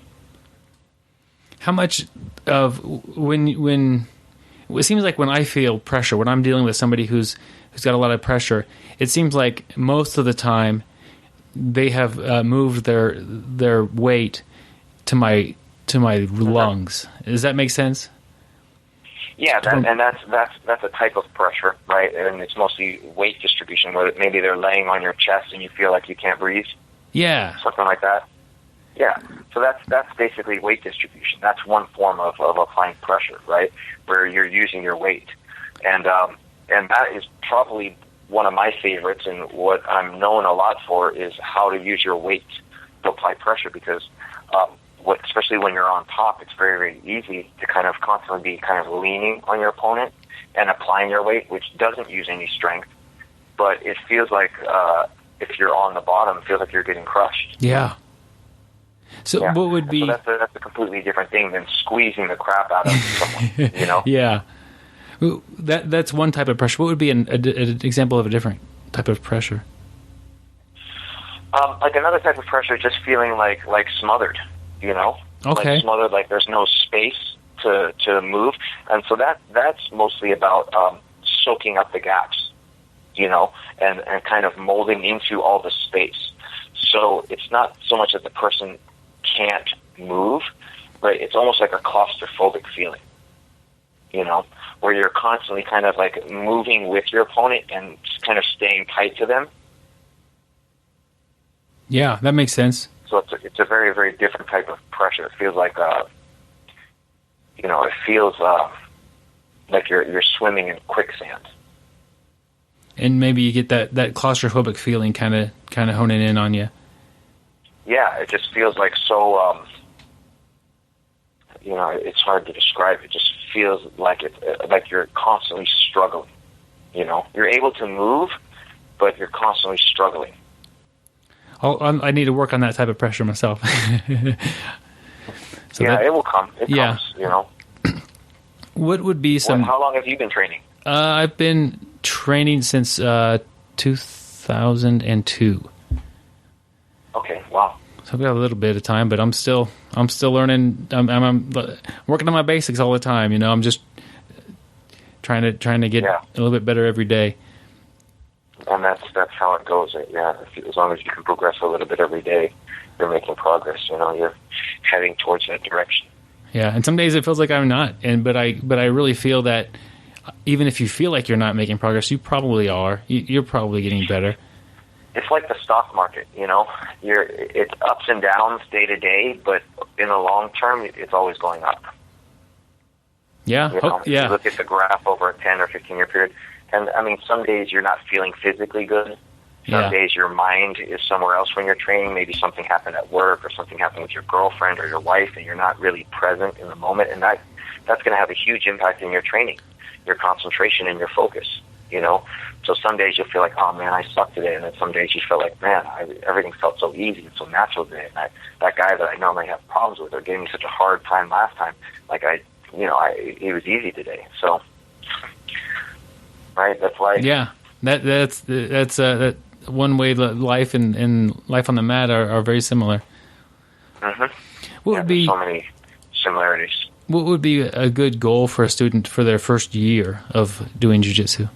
How much of when it seems like when I feel pressure, when I'm dealing with somebody who's got a lot of pressure, it seems like most of the time they have moved their weight to my lungs. Does that make sense? Yeah, that's a type of pressure, right? And it's mostly weight distribution, where maybe they're laying on your chest and you feel like you can't breathe. Yeah, something like that. Yeah, so that's basically weight distribution. That's one form of applying pressure, right? Where you're using your weight, and that is probably one of my favorites. And what I'm known a lot for is how to use your weight to apply pressure, because especially when you're on top, it's very, very easy to kind of constantly be kind of leaning on your opponent and applying your weight, which doesn't use any strength, but it feels like if you're on the bottom, it feels like you're getting crushed. Yeah. So what would be... So that's a completely different thing than squeezing the crap out of someone, Yeah. That's one type of pressure. What would be an example of a different type of pressure? Like another type of pressure, just feeling like smothered, Okay. Like smothered, like there's no space to move. And so that's mostly about soaking up the gaps, and kind of molding into all the space. So it's not so much that the person can't move, but it's almost like a claustrophobic feeling, where you're constantly kind of like moving with your opponent and just kind of staying tight to them. Yeah, that makes sense. So it's a very, very different type of pressure. It feels like, it feels like you're swimming in quicksand. And maybe you get that claustrophobic feeling kind of honing in on you. Yeah, it just feels like so, it's hard to describe. It just feels like like you're constantly struggling. You're able to move, but you're constantly struggling. I need to work on that type of pressure myself. It will come. It comes, What would be some... How long have you been training? I've been training since 2002. Okay, wow. So I've got a little bit of time, but I'm still learning. I'm working on my basics all the time. I'm just trying to get a little bit better every day. And that's how it goes. Yeah, as long as you can progress a little bit every day, you're making progress. You're heading towards that direction. Yeah, and some days it feels like I'm not, but I really feel that even if you feel like you're not making progress, you probably are. You're probably getting better. It's like the stock market, it's ups and downs day to day, but in the long term, it's always going up. Yeah, If you look at the graph over a 10 or 15-year period, and some days you're not feeling physically good. Some days your mind is somewhere else when you're training. Maybe something happened at work or something happened with your girlfriend or your wife, and you're not really present in the moment, and that's going to have a huge impact in your training, your concentration, and your focus. So some days you'll feel like, oh man, I suck today, and then some days you feel like, man, everything felt so easy and so natural today. And that guy that I normally have problems with or gave me such a hard time last time, it was easy today. So, right, that's life. Yeah, that's one way that life and life on the mat are very similar. Mm-hmm. What would be so many similarities? What would be a good goal for a student for their first year of doing jiu-jitsu?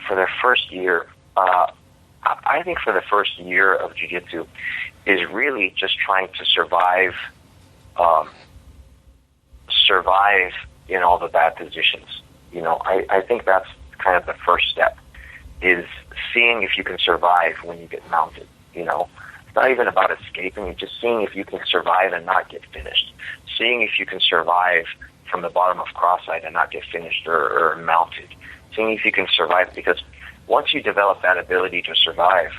For their first year, I think for the first year of jiu-jitsu is really just trying to survive in all the bad positions. I think that's kind of the first step, is seeing if you can survive when you get mounted. It's not even about escaping, it's just seeing if you can survive and not get finished. Seeing if you can survive from the bottom of cross-eyed and not get finished or mounted. Seeing if you can survive, because once you develop that ability to survive,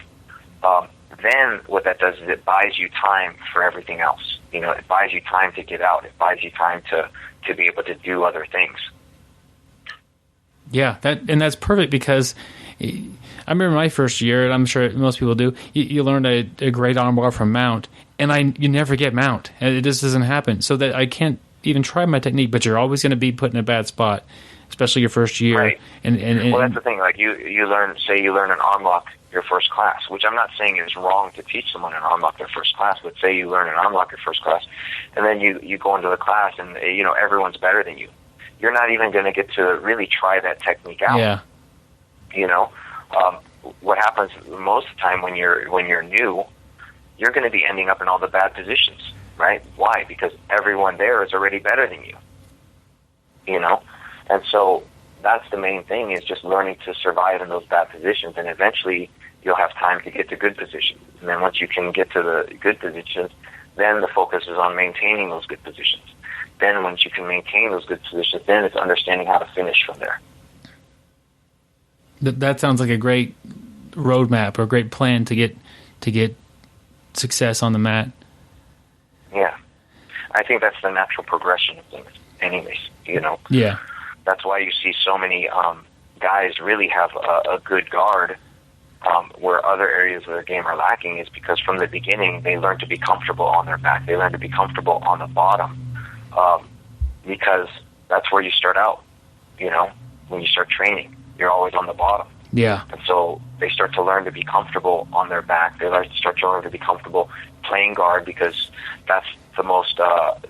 then what that does is it buys you time for everything else. It buys you time to get out. It buys you time to be able to do other things. Yeah, that's perfect, because I remember my first year, and I'm sure most people do, you learn a great armbar from mount, and you never get mount. And it just doesn't happen. So that I can't even try my technique, but you're always going to be put in a bad spot, especially your first year. Right. And well, that's the thing. Like you learn an arm lock your first class, which I'm not saying is wrong to teach someone an arm lock their first class, but say you learn an arm lock your first class, and then you go into the class and everyone's better than you. You're not even going to get to really try that technique out. Yeah. What happens most of the time when you're new, you're going to be ending up in all the bad positions, right? Why? Because everyone there is already better than you. And so that's the main thing, is just learning to survive in those bad positions, and eventually you'll have time to get to good positions. And then once you can get to the good positions, then the focus is on maintaining those good positions. Then once you can maintain those good positions, then it's understanding how to finish from there. That sounds like a great roadmap or a great plan to get success on the mat. Yeah. I think that's the natural progression of things anyways, Yeah. That's why you see so many guys really have a good guard where other areas of their game are lacking, is because from the beginning they learn to be comfortable on their back. They learn to be comfortable on the bottom because that's where you start out. When you start training, you're always on the bottom. Yeah. And so they start to learn to be comfortable on their back. They start to learn to be comfortable playing guard, because that's the most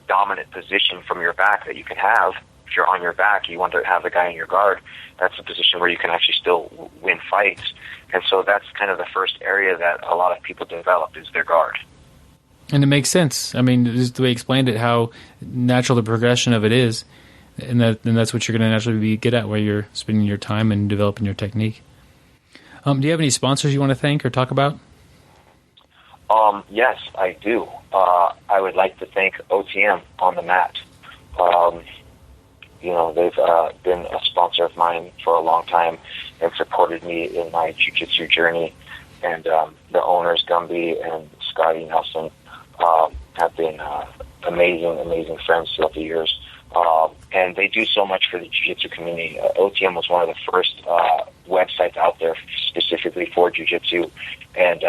dominant position from your back that you can have. If you're on your back, you want to have the guy in your guard. That's a position where you can actually still win fights. And so that's kind of the first area that a lot of people develop, is their guard. And it makes sense. I mean, just the way you explained it, how natural the progression of it is, and that's what you're going to naturally be good at, where you're spending your time and developing your technique. Do you have any sponsors you want to thank or talk about? Yes, I do. I would like to thank OTM on the mat. They've been a sponsor of mine for a long time and supported me in my jiu-jitsu journey. And the owners, Gumby and Scotty Nelson, have been amazing friends throughout the years. And they do so much for the jiu-jitsu community. OTM was one of the first websites out there specifically for jiu-jitsu. And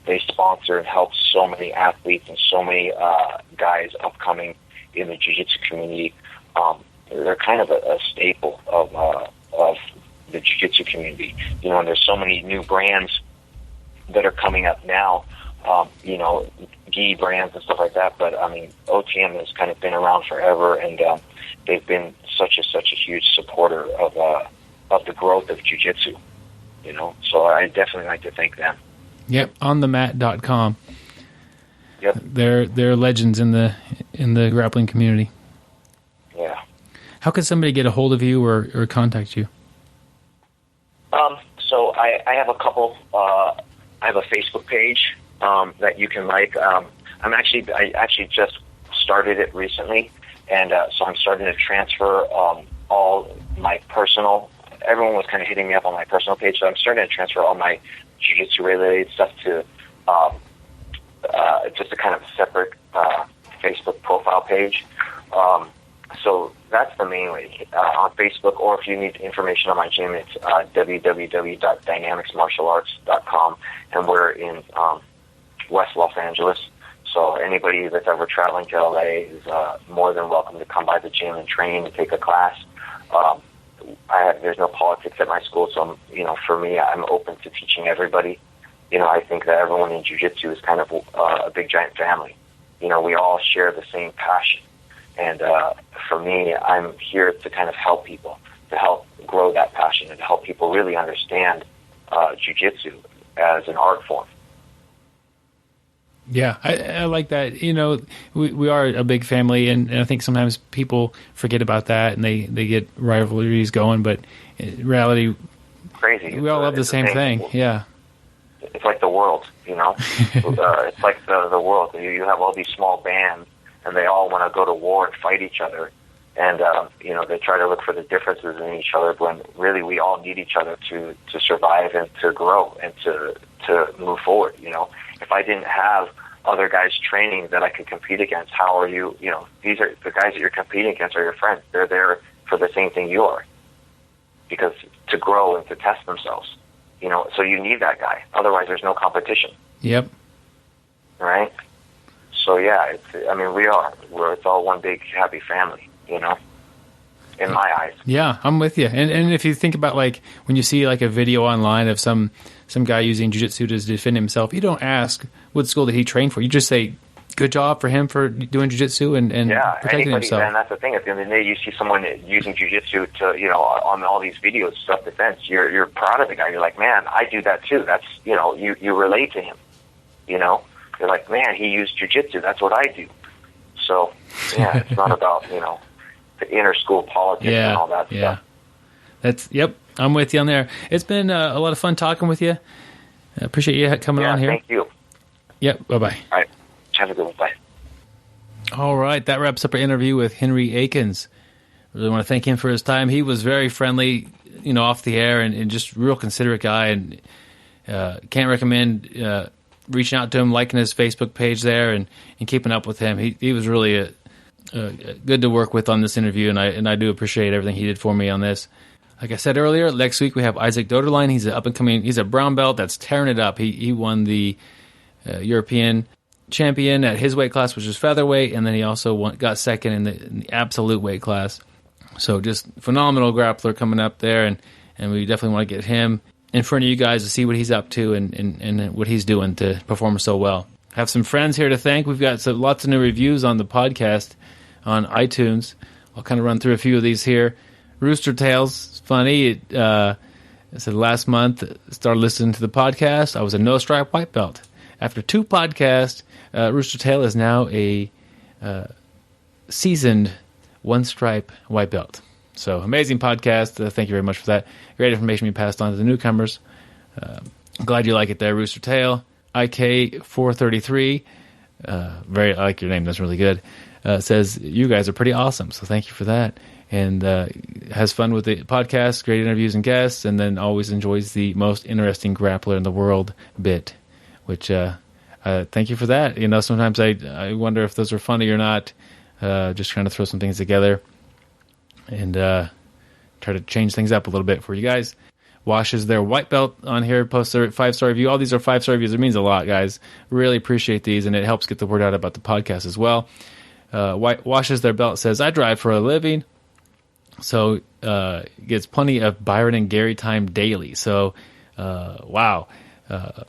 they sponsor and help so many athletes and so many guys upcoming in the jiu-jitsu community. They're kind of a staple of the jiu-jitsu community. And there's so many new brands that are coming up now, gi brands and stuff like that. But OTM has kind of been around forever, and they've been such a huge supporter of the growth of jiu-jitsu. So I definitely like to thank them. Yep, onthemat.com. Yep, they're legends in the grappling community. Yeah. How can somebody get a hold of you or contact you? So I have a couple. I have a Facebook page that you can like. I actually just started it recently, and so I'm starting to transfer all my personal. Everyone was kind of hitting me up on my personal page, so I'm starting to transfer all my jiu-jitsu related stuff to just a kind of separate Facebook profile page. So that's the main way on Facebook, or if you need information on my gym, it's www.dynamixmartialarts.com, and we're in West Los Angeles. So anybody that's ever traveling to LA is more than welcome to come by the gym and train and take a class. There's no politics at my school, so for me, I'm open to teaching everybody. I think that everyone in jiu-jitsu is kind of a big giant family. We all share the same passion. And for me, I'm here to kind of help people, to help grow that passion, and to help people really understand jiu-jitsu as an art form. Yeah, I like that. We are a big family, and I think sometimes people forget about that, and they get rivalries going, but in reality, crazy. We all love the same thing. Yeah. It's like the world, it's like the world. You have all these small bands, and they all want to go to war and fight each other. And, they try to look for the differences in each other when really we all need each other to survive and to grow and to move forward. If I didn't have other guys training that I could compete against, how are you, these are the guys that you're competing against are your friends. They're there for the same thing you are, because to grow and to test themselves, so you need that guy. Otherwise there's no competition. Yep. Right? So yeah, it's all one big happy family, in my eyes. Yeah, I'm with you. And if you think about when you see a video online of some guy using jiu-jitsu to defend himself, you don't ask what school did he train for. You just say, good job for him for doing jiu-jitsu and protecting himself. And that's the thing. At the end of the day, you see someone using jiu-jitsu to, on all these videos, self-defense. You're proud of the guy. You're like, man, I do that too. That's, you relate to him. You're like, man, he used jiu-jitsu. That's what I do. So, yeah, it's not about, the inner school politics and all that stuff. Yep, I'm with you on there. It's been a lot of fun talking with you. I appreciate you coming on here. Thank you. Yep, bye-bye. All right, have a good one. Bye. All right, that wraps up our interview with Henry Akins. Really want to thank him for his time. He was very friendly, off the air, and just real considerate guy, and can't recommend reaching out to him, liking his Facebook page there, and keeping up with him. He was really good to work with on this interview, and I do appreciate everything he did for me on this. Like I said earlier, next week we have Isaac Doderlein. He's an up-and-coming, he's a brown belt that's tearing it up. He won the European champion at his weight class, which is featherweight, and then he also got second in the absolute weight class. So just phenomenal grappler coming up there, and we definitely want to get him in front of you guys to see what he's up to and what he's doing to perform so well. Have some friends here to thank. We've got lots of new reviews on the podcast on iTunes. I'll kind of run through a few of these here. Rooster Tails, funny. It said last month, started listening to the podcast. I was a no-stripe white belt. After 2 podcasts, Rooster Tail is now a seasoned one-stripe white belt. So amazing podcast. Thank you very much for that. Great information you passed on to the newcomers. Glad you like it there, Rooster Tail. IK433, I like your name, that's really good, says, you guys are pretty awesome, so thank you for that. And has fun with the podcast, great interviews and guests, and then always enjoys the most interesting grappler in the world bit, which thank you for that. You know, sometimes I wonder if those are funny or not, just trying to throw some things together and try to change things up a little bit for you guys. Washes their white belt on here, posts their 5-star review. All these are 5-star reviews. It means a lot, guys. Really appreciate these, and it helps get the word out about the podcast as well. Washes their belt, says, I drive for a living, so gets plenty of Byron and Gary time daily. So, wow. Hope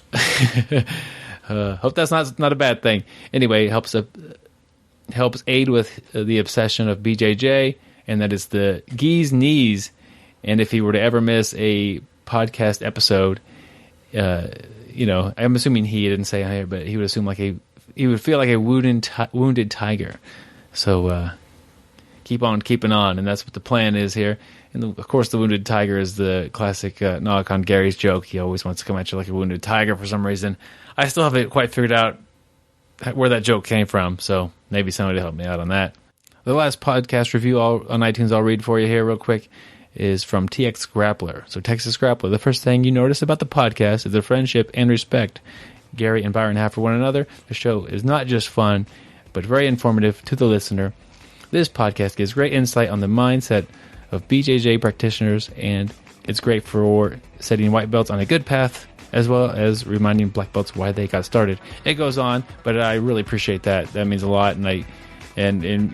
that's not a bad thing. Anyway, helps aid with the obsession of BJJ, and that is the Gee's knees. And if he were to ever miss a podcast episode, you know, I'm assuming he didn't say here, but he would assume he would feel like a wounded tiger. So keep on keeping on, and that's what the plan is here. And of course, the wounded tiger is the classic knock on Gary's joke. He always wants to come at you like a wounded tiger for some reason. I still haven't quite figured out where that joke came from, so maybe somebody will help me out on that. The last podcast review on iTunes I'll read for you here real quick is from TX Grappler. So Texas Grappler, the first thing you notice about the podcast is the friendship and respect Gary and Byron have for one another. The show is not just fun, but very informative to the listener. This podcast gives great insight on the mindset of BJJ practitioners, and it's great for setting white belts on a good path, as well as reminding black belts why they got started. It goes on, but I really appreciate that. That means a lot, and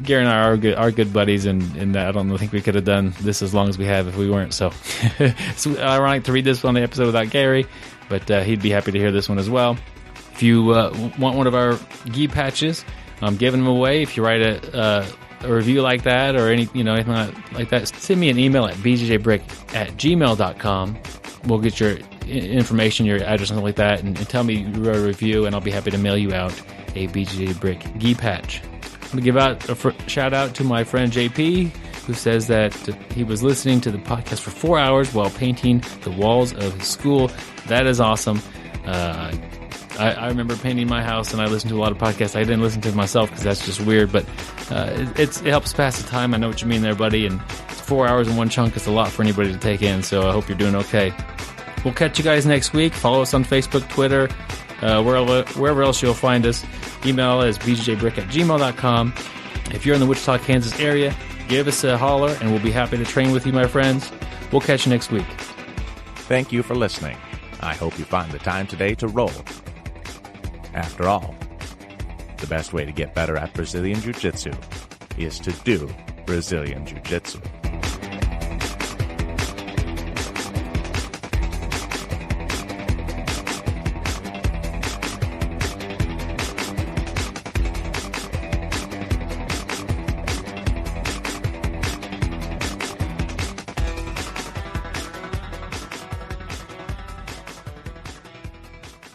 Gary and I are good buddies, and I don't think we could have done this as long as we have if we weren't. So it's ironic to read this on the episode without Gary, but he'd be happy to hear this one as well. If you want one of our gi patches, I'm giving them away. If you write a review like that or anything like that, send me an email at bjjbrick@gmail.com. We'll get your information, your address, something like that, and tell me you wrote a review, and I'll be happy to mail you out a BJJ Brick gi patch. I'm going to give out a shout out to my friend JP, who says that he was listening to the podcast for 4 hours while painting the walls of his school. That is awesome. I remember painting my house, and I listened to a lot of podcasts. I didn't listen to myself because that's just weird, but it helps pass the time. I know what you mean there, buddy, and 4 hours in one chunk is a lot for anybody to take in, so I hope you're doing okay. We'll catch you guys next week. Follow us on Facebook, Twitter, wherever else you'll find us. Email is bjjbrick@gmail.com. If you're in the Wichita, Kansas area, give us a holler, and we'll be happy to train with you, my friends. We'll catch you next week. Thank you for listening. I hope you find the time today to roll. After all, the best way to get better at Brazilian Jiu-Jitsu is to do Brazilian Jiu-Jitsu.